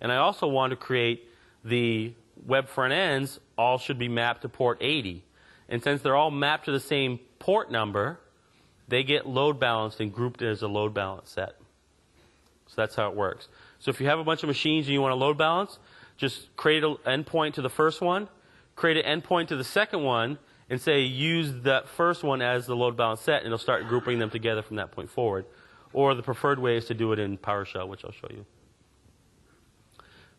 And I also want to create the web front ends all should be mapped to port 80. And since they're all mapped to the same port number, they get load balanced and grouped as a load balance set. So that's how it works. So if you have a bunch of machines and you want to load balance, just create an endpoint to the first one, create an endpoint to the second one, and say use that first one as the load balance set, and it'll start grouping them together from that point forward. Or the preferred way is to do it in PowerShell, which I'll show you.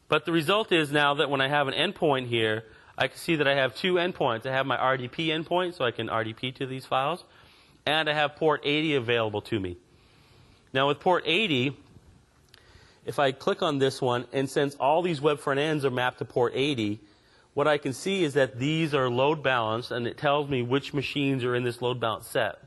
But the result is now that when I have an endpoint here, I can see that I have two endpoints. I have my RDP endpoint, so I can RDP to these files, and I have port 80 available to me. Now with port 80, if I click on this one, and since all these web front ends are mapped to port 80, what I can see is that these are load balanced, and it tells me which machines are in this load balance set.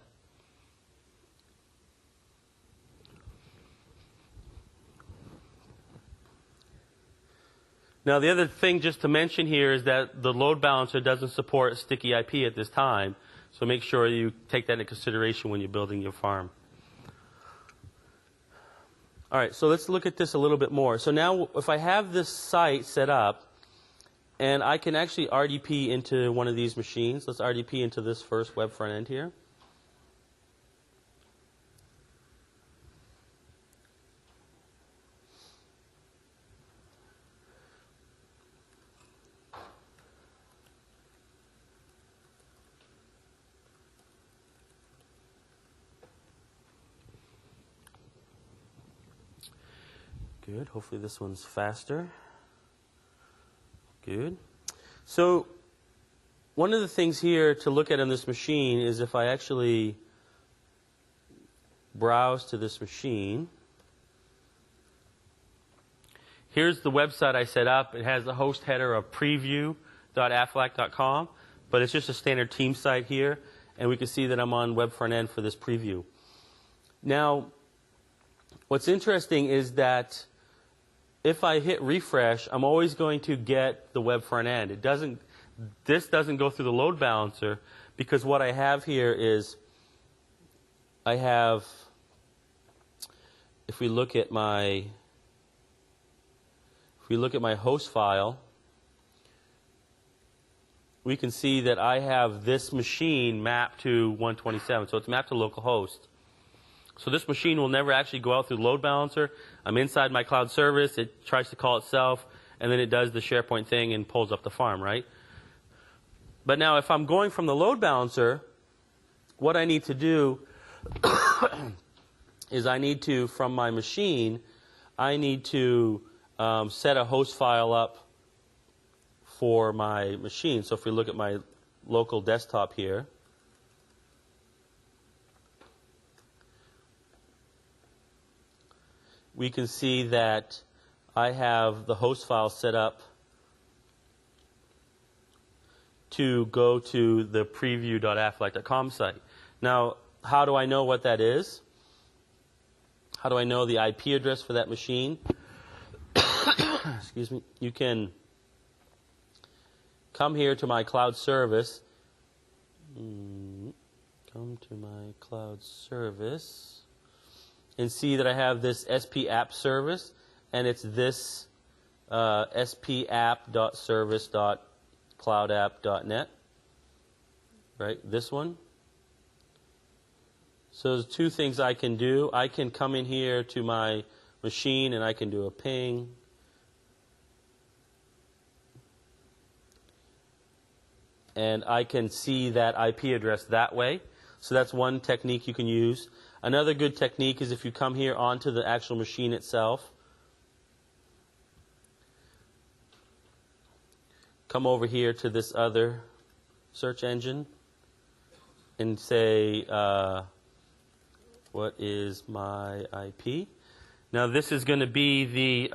Now, the other thing just to mention here is that the load balancer doesn't support sticky IP at this time, so make sure you take that into consideration when you're building your farm. All right, so let's look at this a little bit more. So now, if I have this site set up, and I can actually RDP into one of these machines. Let's RDP into this first web front end here. Good. Hopefully this one's faster. Good. So one of the things here to look at on this machine is if I actually browse to this machine, here's the website I set up. It has the host header of preview.aflac.com, but it's just a standard team site here, and we can see that I'm on web front end for this preview. Now, what's interesting is that if I hit refresh, I'm always going to get the web front end. This doesn't go through the load balancer, because what I have here is I have, if we look at my host file, we can see that I have this machine mapped to 127, so it's mapped to localhost. So this machine will never actually go out through the load balancer. I'm inside my cloud service. It tries to call itself, and then it does the SharePoint thing and pulls up the farm, right? But now if I'm going from the load balancer, what I need to do is I need to, from my machine, I need to set a host file up for my machine. So if we look at my local desktop here, we can see that I have the host file set up to go to the preview.aflac.com site. Now, how do I know what that is? How do I know the IP address for that machine? Excuse me. You can come here to my cloud service. Come to my cloud service. And see that I have this SP app service, and it's this spapp.service.cloudapp.net, right? This one. So there's two things I can do. I can come in here to my machine, and I can do a ping. And I can see that IP address that way. So that's one technique you can use. Another good technique is if you come here onto the actual machine itself, come over here to this other search engine and say What is my IP? Now this is going to be the,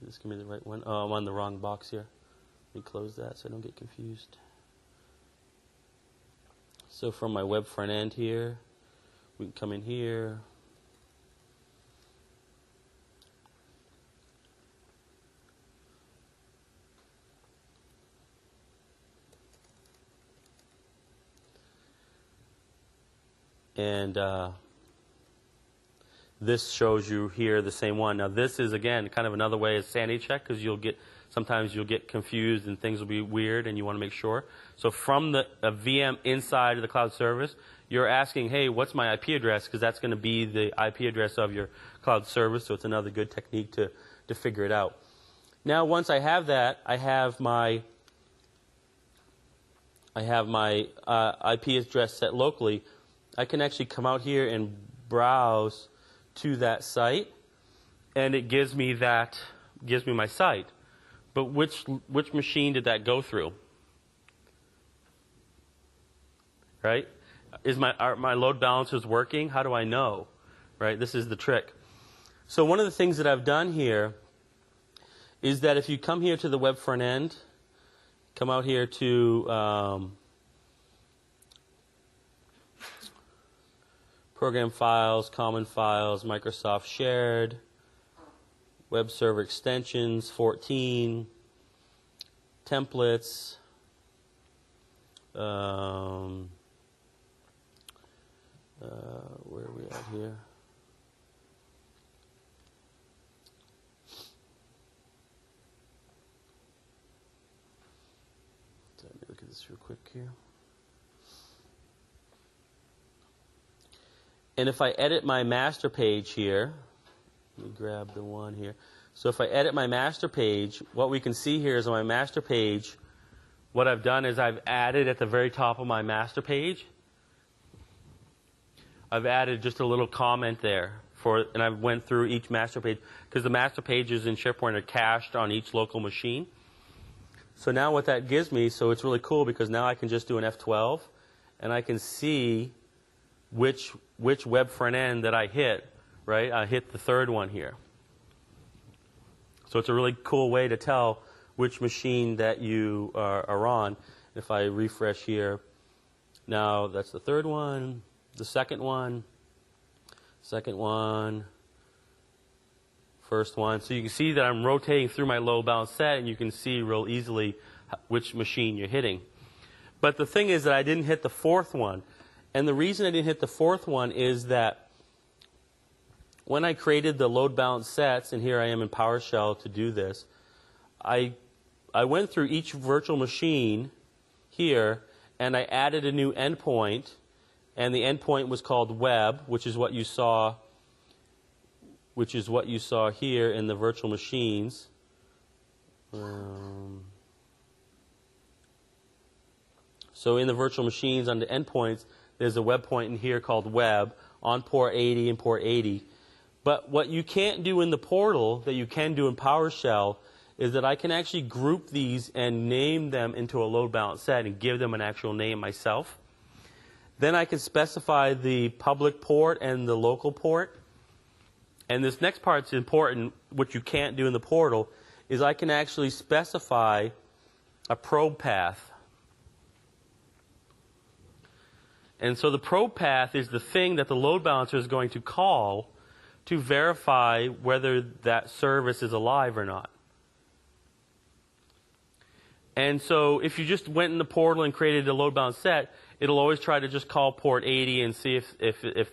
this give me the right one. Oh, I'm on the wrong box here. Let me close that so I don't get confused. So from my web front end here, we can come in here. And this shows you here the same one. Now this is, again, kind of another way of sanity check, because sometimes you'll get confused and things will be weird and you want to make sure. So from a VM inside of the cloud service, you're asking, hey, what's my IP address? Because that's going to be the IP address of your cloud service, so it's another good technique to figure it out. Now once I have that, I have my IP address set locally. I can actually come out here and browse to that site, and it gives me my site. But which machine did that go through? Right? Are my load balancers working? How do I know? Right? This is the trick. So one of the things that I've done here is that if you come here to the web front end, come out here to program files, common files, Microsoft shared, web server extensions, 14, templates, where are we at here? Let me look at this real quick here. And if I edit my master page here, let me grab the one here. So if I edit my master page, what we can see here is on my master page, what I've done is I've added at the very top of my master page, I've added just a little comment there and I went through each master page, because the master pages in SharePoint are cached on each local machine. So now what that gives me, so it's really cool, because now I can just do an F12 and I can see which web front end that I hit, right? I hit the third one here. So it's a really cool way to tell which machine that you are on. If I refresh here, now that's the third one, the second one, first one. So you can see that I'm rotating through my load balance set, and you can see real easily which machine you're hitting. But the thing is that I didn't hit the fourth one. And the reason I didn't hit the fourth one is that when I created the load balance sets, and here I am in PowerShell to do this, I went through each virtual machine here, and I added a new endpoint, and the endpoint was called web, which is what you saw here in the virtual machines. So in the virtual machines on the endpoints, there's a web point in here called web on port 80 and port 80. But what you can't do in the portal that you can do in PowerShell is that I can actually group these and name them into a load balance set and give them an actual name myself. Then I can specify the public port and the local port. And this next part's important, what you can't do in the portal, is I can actually specify a probe path. And so the probe path is the thing that the load balancer is going to call to verify whether that service is alive or not. And so if you just went in the portal and created a load balance set, it'll always try to just call port 80 and see if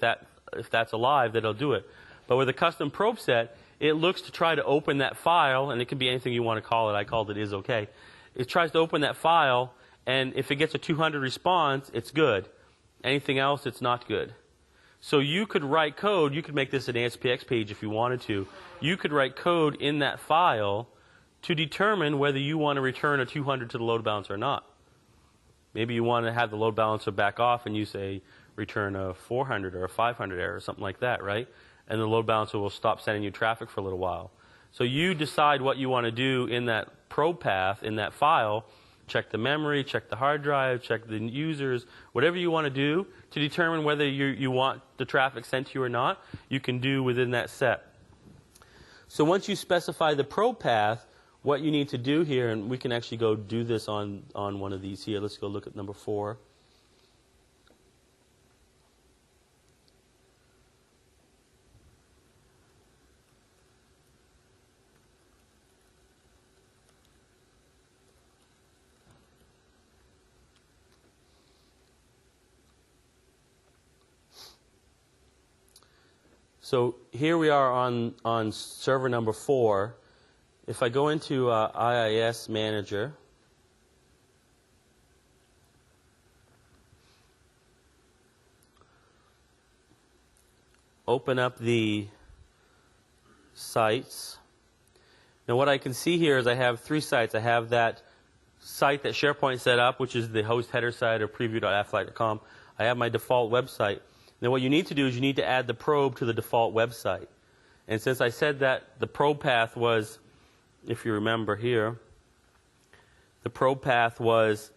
that's alive, that it'll do it. But with a custom probe set, it looks to try to open that file, and it can be anything you want to call it. I called it is okay. It tries to open that file, and if it gets a 200 response, it's good. Anything else, it's not good. So you could write code. You could make this an ASPX page if you wanted to. You could write code in that file to determine whether you want to return a 200 to the load balancer or not. Maybe you want to have the load balancer back off and you say return a 400 or a 500 error or something like that, right? And the load balancer will stop sending you traffic for a little while. So you decide what you want to do in that probe path, in that file, check the memory, check the hard drive, check the users, whatever you want to do to determine whether you want the traffic sent to you or not, you can do within that set. So once you specify the probe path, what you need to do here, and we can actually go do this on one of these here. Let's go look at number 4. So here we are on server number 4. If I go into IIS Manager, open up the sites. Now what I can see here is I have 3 sites. I have that site that SharePoint set up, which is the host header site or preview.aflac.com. I have my default website. Now what you need to do is you need to add the probe to the default website. And since I said that the probe path was, if you remember here, the probe path was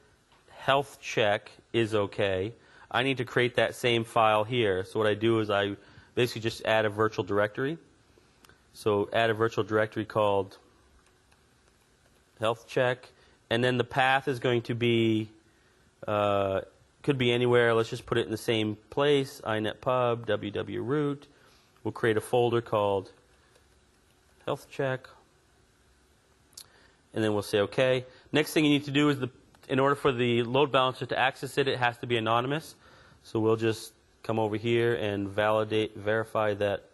health check is okay, I need to create that same file here. So what I do is I basically just add a virtual directory. So add a virtual directory called health check. And then the path is going to be could be anywhere. Let's just put it in the same place, inetpub, www-root. We'll create a folder called health check. And then we'll say OK. Next thing you need to do is, in order for the load balancer to access it, it has to be anonymous. So we'll just come over here and verify that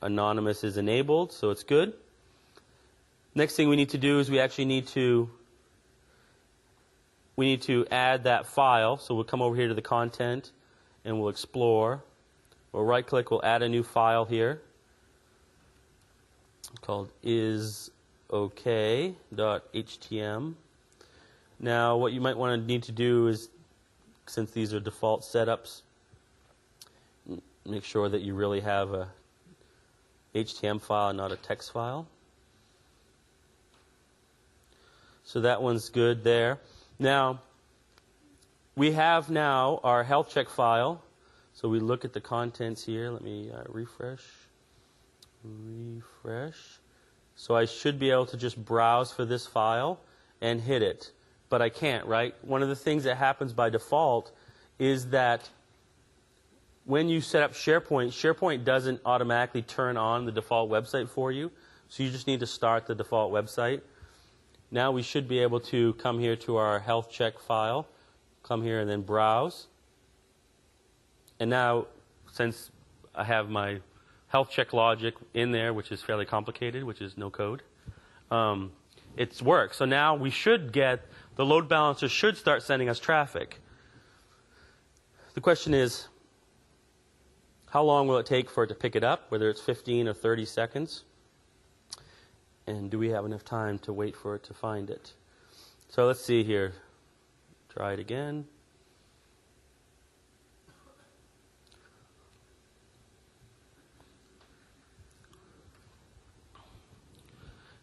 anonymous is enabled, so it's good. Next thing we need to do is we actually need to add that file. So we'll come over here to the content and we'll explore. We'll right click, we'll add a new file here called isok.htm. Now what you might need to do is, since these are default setups, make sure that you really have a HTML file, not a text file. So that one's good there. Now, we have now our health check file. So we look at the contents here. Let me refresh. So I should be able to just browse for this file and hit it. But I can't, right? One of the things that happens by default is that when you set up SharePoint, SharePoint doesn't automatically turn on the default website for you. So you just need to start the default website. Now we should be able to come here to our health check file, come here and then browse. And now, since I have my health check logic in there, which is fairly complicated, which is no code, it's worked. So now we should get, the load balancer should start sending us traffic. The question is, how long will it take for it to pick it up, whether it's 15 or 30 seconds? And do we have enough time to wait for it to find it? So let's see here. Try it again.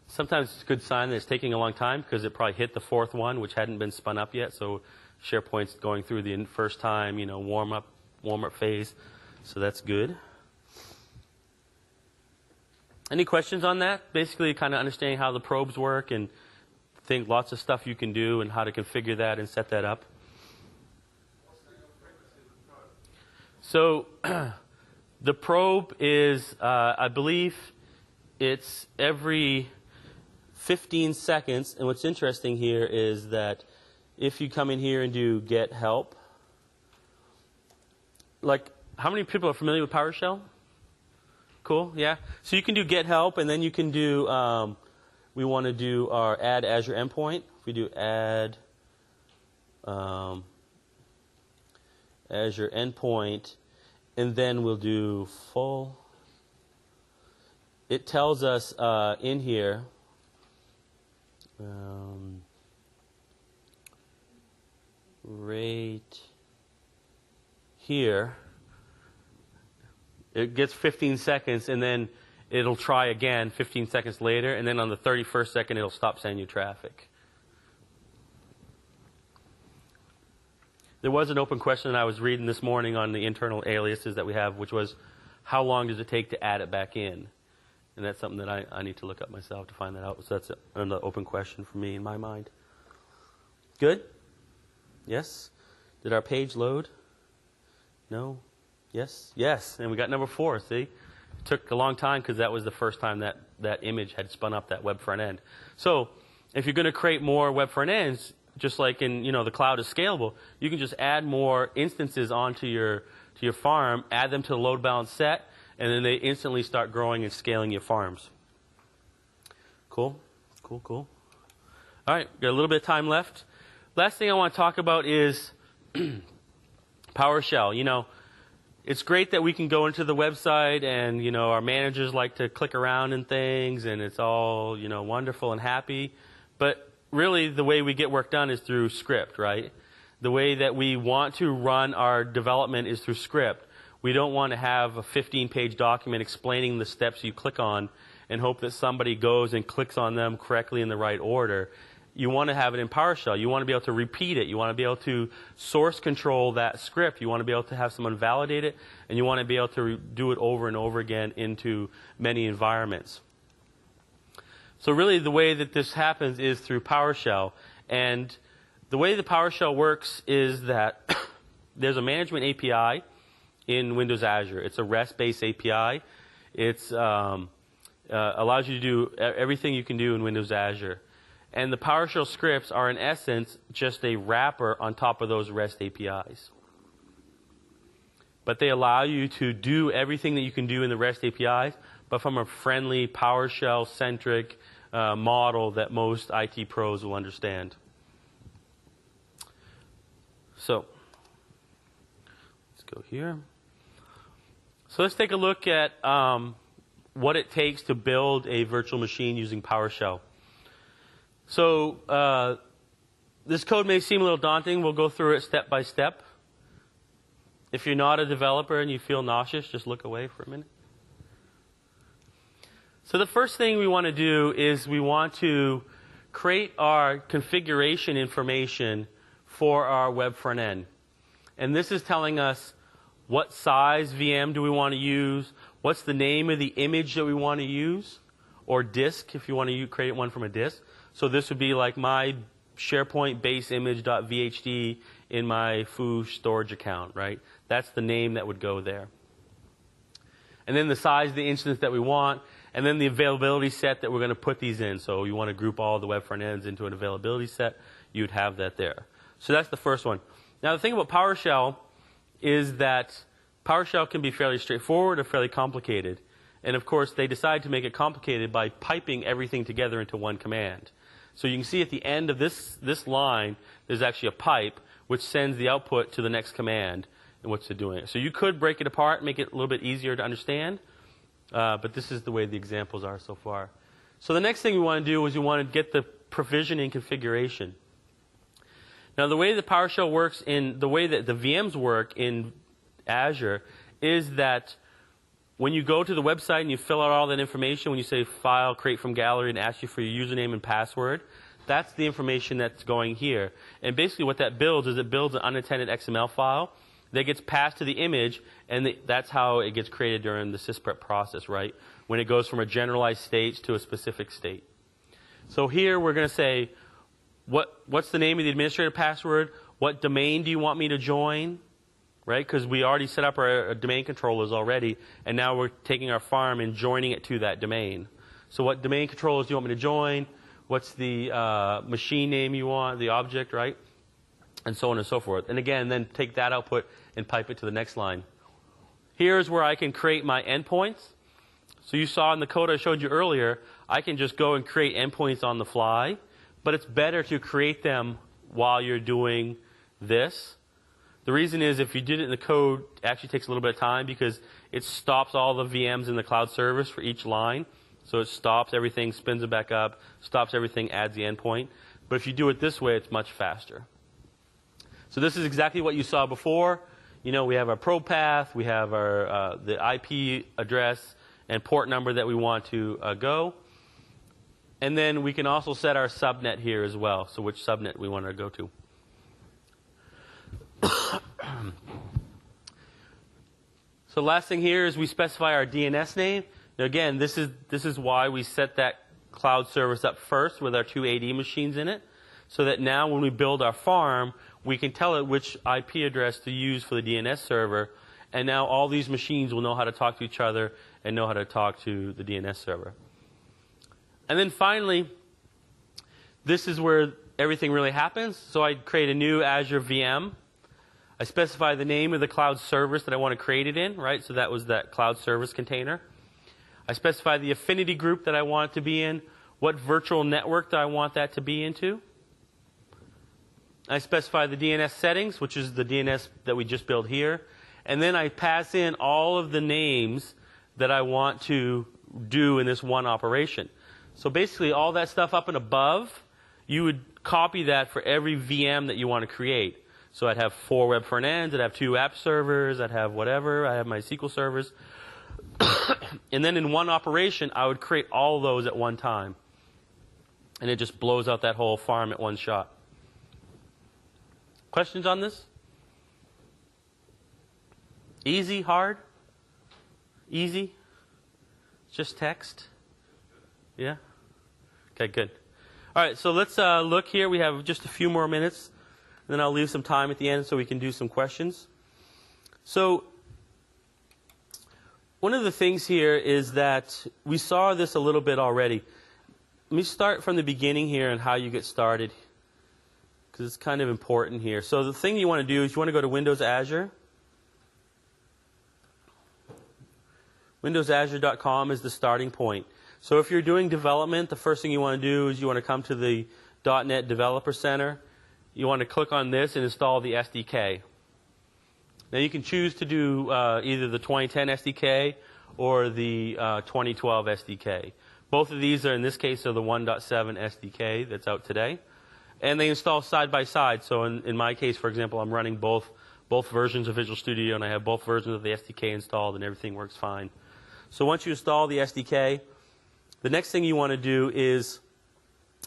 Sometimes it's a good sign that it's taking a long time because it probably hit the 4th one, which hadn't been spun up yet. So SharePoint's going through the first time, warm up phase. So that's good. Any questions on that? Basically, kind of understanding how the probes work and lots of stuff you can do and how to configure that and set that up. So the probe is, I believe, it's every 15 seconds. And what's interesting here is that if you come in here and do get help, like, how many people are familiar with PowerShell? Cool, yeah. So you can do get help, and then you can do, we want to do our add Azure endpoint. If we do add Azure endpoint, and then we'll do full. It tells us in here, right here, it gets 15 seconds, and then it'll try again 15 seconds later, and then on the 31st second, it'll stop sending you traffic. there was an open question I was reading this morning on the internal aliases that we have, which was, how long does it take to add it back in? And that's something that I need to look up myself to find that out. So that's another open question for me in my mind. Good? Yes? Did our page load? No? Yes? Yes. And we got number 4, see? It took a long time because that was the first time that image had spun up that web front end. So if you're going to create more web front ends, just like in, the cloud is scalable, you can just add more instances onto your farm, add them to the load balance set, and then they instantly start growing and scaling your farms. Cool? Cool, cool. All right, got a little bit of time left. Last thing I want to talk about is PowerShell. It's great that we can go into the website and, our managers like to click around and things, and it's all, wonderful and happy. But really, the way we get work done is through script, right? The way that we want to run our development is through script. We don't want to have a 15-page document explaining the steps you click on and hope that somebody goes and clicks on them correctly in the right order. You want to have it in PowerShell. You want to be able to repeat it. You want to be able to source control that script. You want to be able to have someone validate it, and you want to be able to do it over and over again into many environments. So really the way that this happens is through PowerShell. And the way the PowerShell works is that there's a management API in Windows Azure. It's a REST-based API. It allows you to do everything you can do in Windows Azure. And the PowerShell scripts are, in essence, just a wrapper on top of those REST APIs. But they allow you to do everything that you can do in the REST APIs, but from a friendly, PowerShell-centric model that most IT pros will understand. So, let's go here. So let's take a look at what it takes to build a virtual machine using PowerShell. So this code may seem a little daunting. We'll go through it step by step. If you're not a developer and you feel nauseous, just look away for a minute. So the first thing we want to do is we want to create our configuration information for our web front end. And this is telling us what size VM do we want to use, what's the name of the image that we want to use, or disk if you want to create one from a disk. So this would be like my SharePoint base image.vhd in my foo storage account, right? That's the name that would go there. And then the size of the instance that we want, and then the availability set that we're going to put these in. So you want to group all the web front ends into an availability set, you'd have that there. So that's the first one. Now the thing about PowerShell is that PowerShell can be fairly straightforward or fairly complicated. And of course, they decide to make it complicated by piping everything together into one command. So you can see at the end of this line, there's actually a pipe which sends the output to the next command and what's it doing. So you could break it apart, make it a little bit easier to understand, but this is the way the examples are so far. So the next thing we want to do is we want to get the provisioning configuration. Now the way the PowerShell works the way that the VMs work in Azure is that when you go to the website and you fill out all that information, when you say file, create from gallery, and ask you for your username and password, that's the information that's going here. And basically what that builds is it builds an unintended XML file that gets passed to the image, and that's how it gets created during the sysprep process, right? When it goes from a generalized state to a specific state. So here we're going to say, what's the name of the administrator password? What domain do you want me to join? Right? Because we already set up our domain controllers already, and now we're taking our farm and joining it to that domain. So what domain controllers do you want me to join? What's the machine name you want, the object, right? And so on and so forth. And again, then take that output and pipe it to the next line. Here's where I can create my endpoints. So you saw in the code I showed you earlier, I can just go and create endpoints on the fly, but it's better to create them while you're doing this. The reason is if you did it in the code, it actually takes a little bit of time because it stops all the VMs in the cloud service for each line. So it stops everything, spins it back up, stops everything, adds the endpoint. But if you do it this way, it's much faster. So this is exactly what you saw before. We have our probe path, we have our the IP address and port number that we want to go. And then we can also set our subnet here as well, so which subnet we want to go to. So the last thing here is we specify our DNS name. Now again, this is why we set that cloud service up first with our 2 AD machines in it, so that now when we build our farm, we can tell it which IP address to use for the DNS server, and now all these machines will know how to talk to each other and know how to talk to the DNS server. And then finally, this is where everything really happens. So I create a new Azure VM. I specify the name of the cloud service that I want to create it in, right? So that was that cloud service container. I specify the affinity group that I want it to be in, what virtual network that I want that to be into. I specify the DNS settings, which is the DNS that we just built here. And then I pass in all of the names that I want to do in this one operation. So basically all that stuff up and above, you would copy that for every VM that you want to create. So I'd have 4 web front ends, I'd have 2 app servers, I'd have whatever, I have my SQL servers. And then in one operation, I would create all those at one time. And it just blows out that whole farm at one shot. Questions on this? Easy, hard? Easy? Just text? Yeah? Okay, good. All right, so let's look here. We have just a few more minutes. Then I'll leave some time at the end so we can do some questions. So one of the things here is that we saw this a little bit already. Let me start from the beginning here and how you get started, because it's kind of important here. So the thing you want to do is you want to go to Windows Azure. WindowsAzure.com is the starting point. So if you're doing development, the first thing you want to do is you want to come to the .NET Developer Center. You want to click on this and install the SDK. Now you can choose to do either the 2010 SDK or the 2012 SDK. Both of these are, in this case, are the 1.7 SDK that's out today. And they install side by side. So in my case, for example, I'm running both versions of Visual Studio, and I have both versions of the SDK installed, and everything works fine. So once you install the SDK, the next thing you want to do is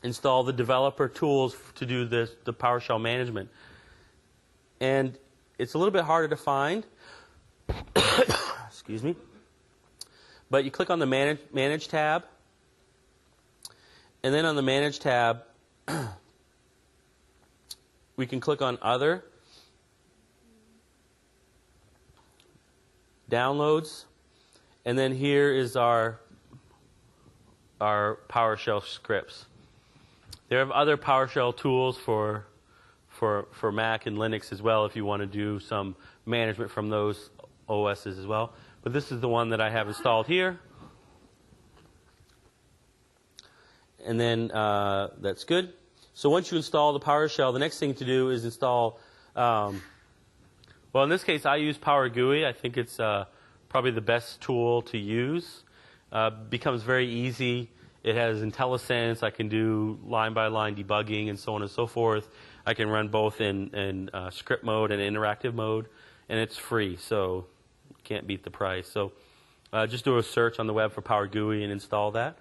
install the developer tools to do the PowerShell management. And it's a little bit harder to find. Excuse me. But you click on the Manage tab. And then on the Manage tab, we can click on Other, Downloads, and then here is our PowerShell scripts. There are other PowerShell tools for Mac and Linux as well if you want to do some management from those OSs as well. But this is the one that I have installed here. And then that's good. So once you install the PowerShell, the next thing to do is install, well, in this case, I use Power GUI. I think it's probably the best tool to use. Becomes very easy. It has IntelliSense. I can do line-by-line debugging and so on and so forth. I can run both in script mode and interactive mode, and it's free, so you can't beat the price. So just do a search on the web for Power GUI and install that.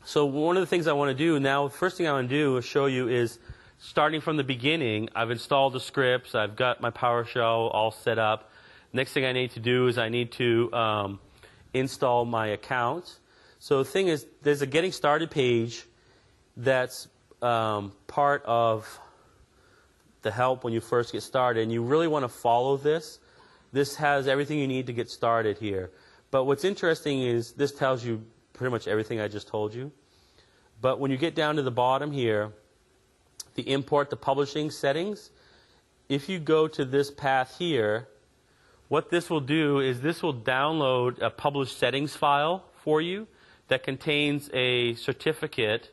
So one of the things I want to do now, the first thing I want to do is show you is starting from the beginning. I've installed the scripts. I've got my PowerShell all set up. Next thing I need to do is I need to install my account. So the thing is, there's a Getting Started page that's part of the help when you first get started. And you really want to follow this. This has everything you need to get started here. But what's interesting is this tells you pretty much everything I just told you. But when you get down to the bottom here, the import the publishing settings, if you go to this path here, what this will do is this will download a published settings file for you that contains a certificate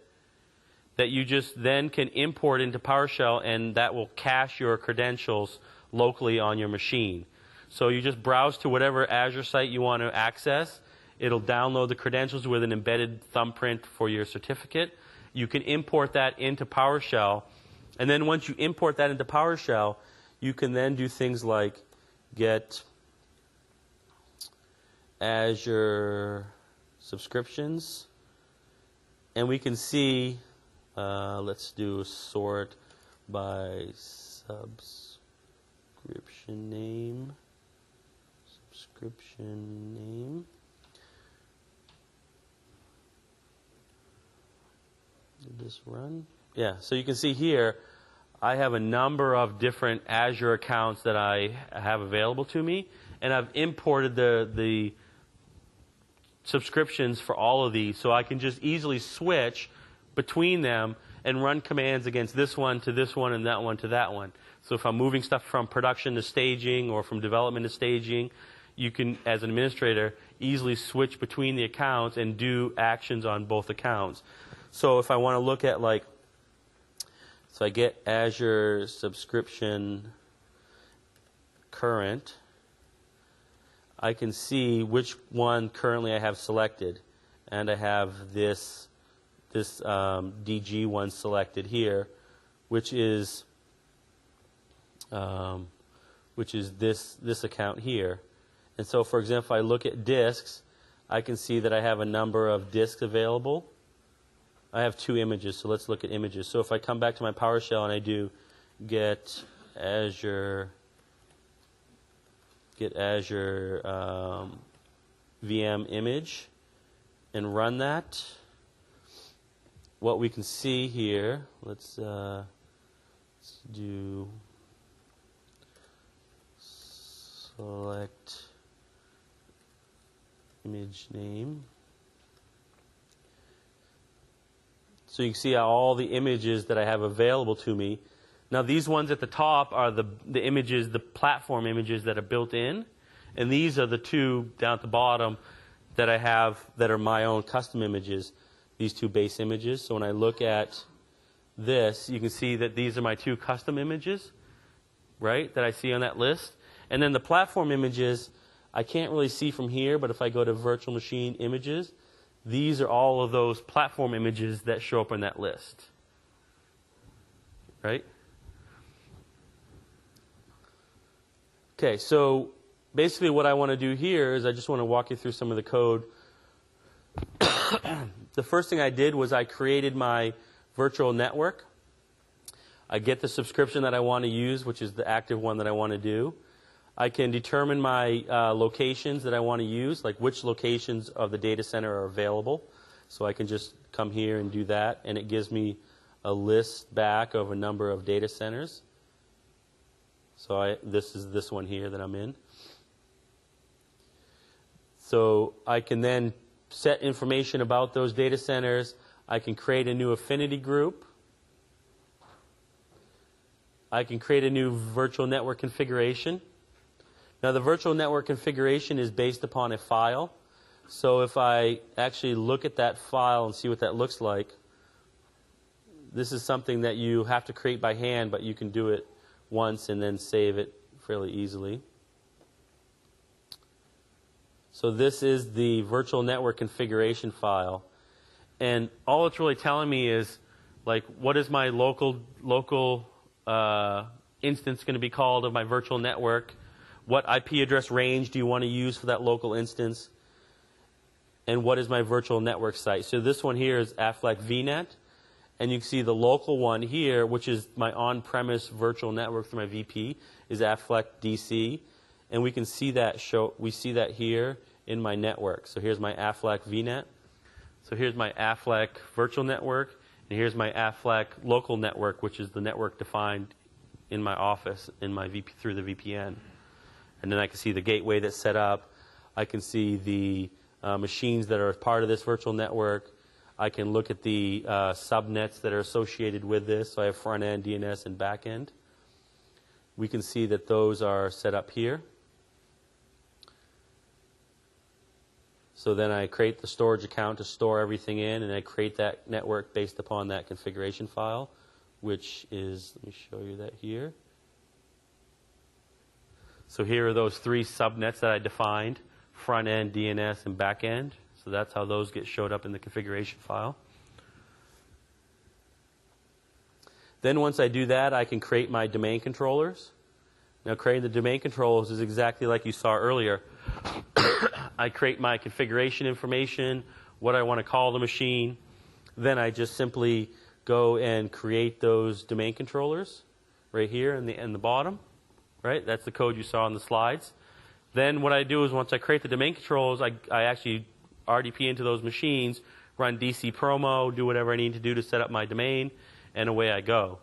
that you just then can import into PowerShell, and that will cache your credentials locally on your machine. So you just browse to whatever Azure site you want to access. It'll download the credentials with an embedded thumbprint for your certificate. You can import that into PowerShell. And then once you import that into PowerShell, you can then do things like get Azure subscriptions. And we can see, let's do a sort by subscription name. subscription name. Did this run? Yeah, so you can see here, I have a number of different Azure accounts that I have available to me, and I've imported the subscriptions for all of these, so I can just easily switch between them and run commands against this one to this one and that one to that one. So if I'm moving stuff from production to staging or from development to staging, you can, as an administrator, easily switch between the accounts and do actions on both accounts. So if I want to look at, like, so I get Azure subscription current, I can see which one currently I have selected. And I have this DG one selected here, which is this account here. And so, for example, if I look at disks, I can see that I have a number of disks available. I have 2 images, so let's look at images. So if I come back to my PowerShell and I do get Azure VM image and run that, what we can see here, let's do select image name. So you can see all the images that I have available to me. Now these ones at the top are the images, the platform images that are built in. And these are the 2 down at the bottom that I have that are my own custom images, these 2 base images. So when I look at this, you can see that these are my 2 custom images, right, that I see on that list. And then the platform images, I can't really see from here, but if I go to virtual machine images, these are all of those platform images that show up on that list, right? Okay, so basically what I want to do here is I just want to walk you through some of the code. The first thing I did was I created my virtual network. I get the subscription that I want to use, which is the active one that I want to do. I can determine my locations that I want to use, like which locations of the data center are available. So I can just come here and do that, and it gives me a list back of a number of data centers. So this is this one here that I'm in. So I can then set information about those data centers. I can create a new affinity group. I can create a new virtual network configuration. Now the virtual network configuration is based upon a file. So if I actually look at that file and see what that looks like, this is something that you have to create by hand, but you can do it once and then save it fairly easily. So this is the virtual network configuration file. And all it's really telling me is, like, what is my local instance going to be called of my virtual network? What IP address range do you want to use for that local instance? And what is my virtual network site? So this one here is Aflac VNet. And you can see the local one here, which is my on-premise virtual network through my VP, is Aflac DC. And we can see that we see that here in my network. So here's my Aflac VNet. So here's my Aflac virtual network. And here's my Aflac local network, which is the network defined in my office in my VP through the VPN. And then I can see the gateway that's set up. I can see the machines that are part of this virtual network. I can look at the subnets that are associated with this. So I have front end, DNS, and back end. We can see that those are set up here. So then I create the storage account to store everything in, and I create that network based upon that configuration file, which is, let me show you that here. So here are those 3 subnets that I defined, front end, DNS, and back end. So that's how those showed up in the configuration file. Then once I do that, I can create my domain controllers. Now creating the domain controllers is exactly like you saw earlier. I create my configuration information, what I want to call the machine. Then I just simply go and create those domain controllers right here in the bottom. Right? That's the code you saw on the slides. Then what I do is once I create the domain controls, I actually RDP into those machines, run DC promo, do whatever I need to do to set up my domain, and away I go.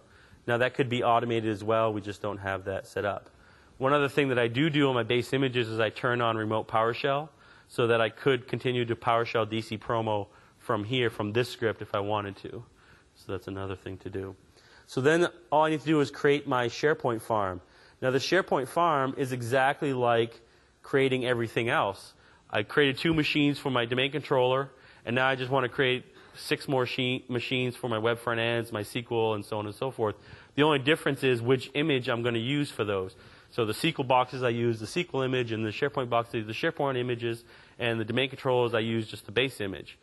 Now that could be automated as well. We just don't have that set up. One other thing that I do on my base images is I turn on remote PowerShell so that I could continue to PowerShell DC promo from here, from this script, if I wanted to. So that's another thing to do. So then all I need to do is create my SharePoint farm. Now the SharePoint farm is exactly like creating everything else. I created 2 machines for my domain controller, and now I just want to create 6 more machines for my web front ends, my SQL, and so on and so forth. The only difference is which image I'm going to use for those. So the SQL boxes, I use the SQL image, and the SharePoint boxes, the SharePoint images, and the domain controllers, I use just the base image.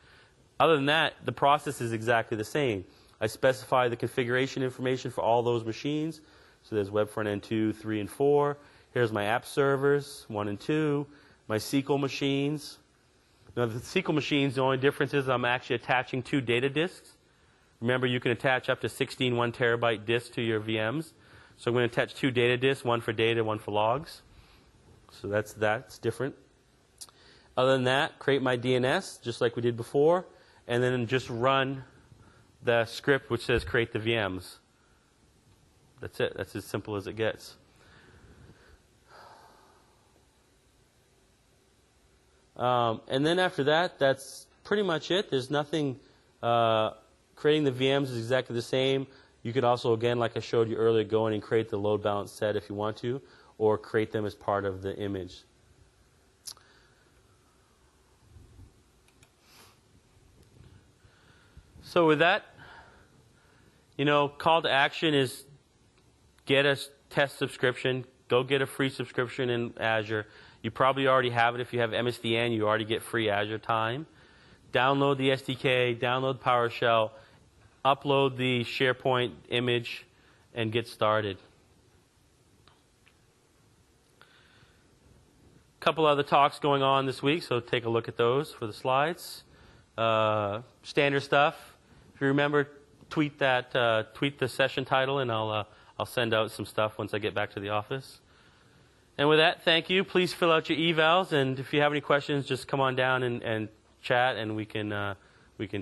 Other than that, the process is exactly the same. I specify the configuration information for all those machines. So there's web front end 2, 3, and 4. Here's my app servers, 1 and 2, my SQL machines. Now the SQL machines, the only difference is I'm actually attaching 2 data disks. Remember, you can attach up to 16 1 terabyte disks to your VMs. So I'm going to attach 2 data disks, one for data, one for logs. So that's different. Other than that, create my DNS, just like we did before, and then just run the script which says create the VMs. That's it. That's as simple as it gets. And then after that, that's pretty much it. There's nothing. Creating the VMs is exactly the same. You could also, again, like I showed you earlier, go in and create the load balance set if you want to, or create them as part of the image. So with that, call to action is get a test subscription. Go get a free subscription in Azure. You probably already have it. If you have MSDN, you already get free Azure time. Download the SDK, download PowerShell, upload the SharePoint image, and get started. A couple other talks going on this week, so take a look at those for the slides. Standard stuff. If you remember, tweet the session title, and I'll send out some stuff once I get back to the office. And with that, thank you. Please fill out your evals, and if you have any questions, just come on down and chat, and we can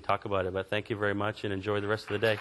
talk about it. But thank you very much, and enjoy the rest of the day.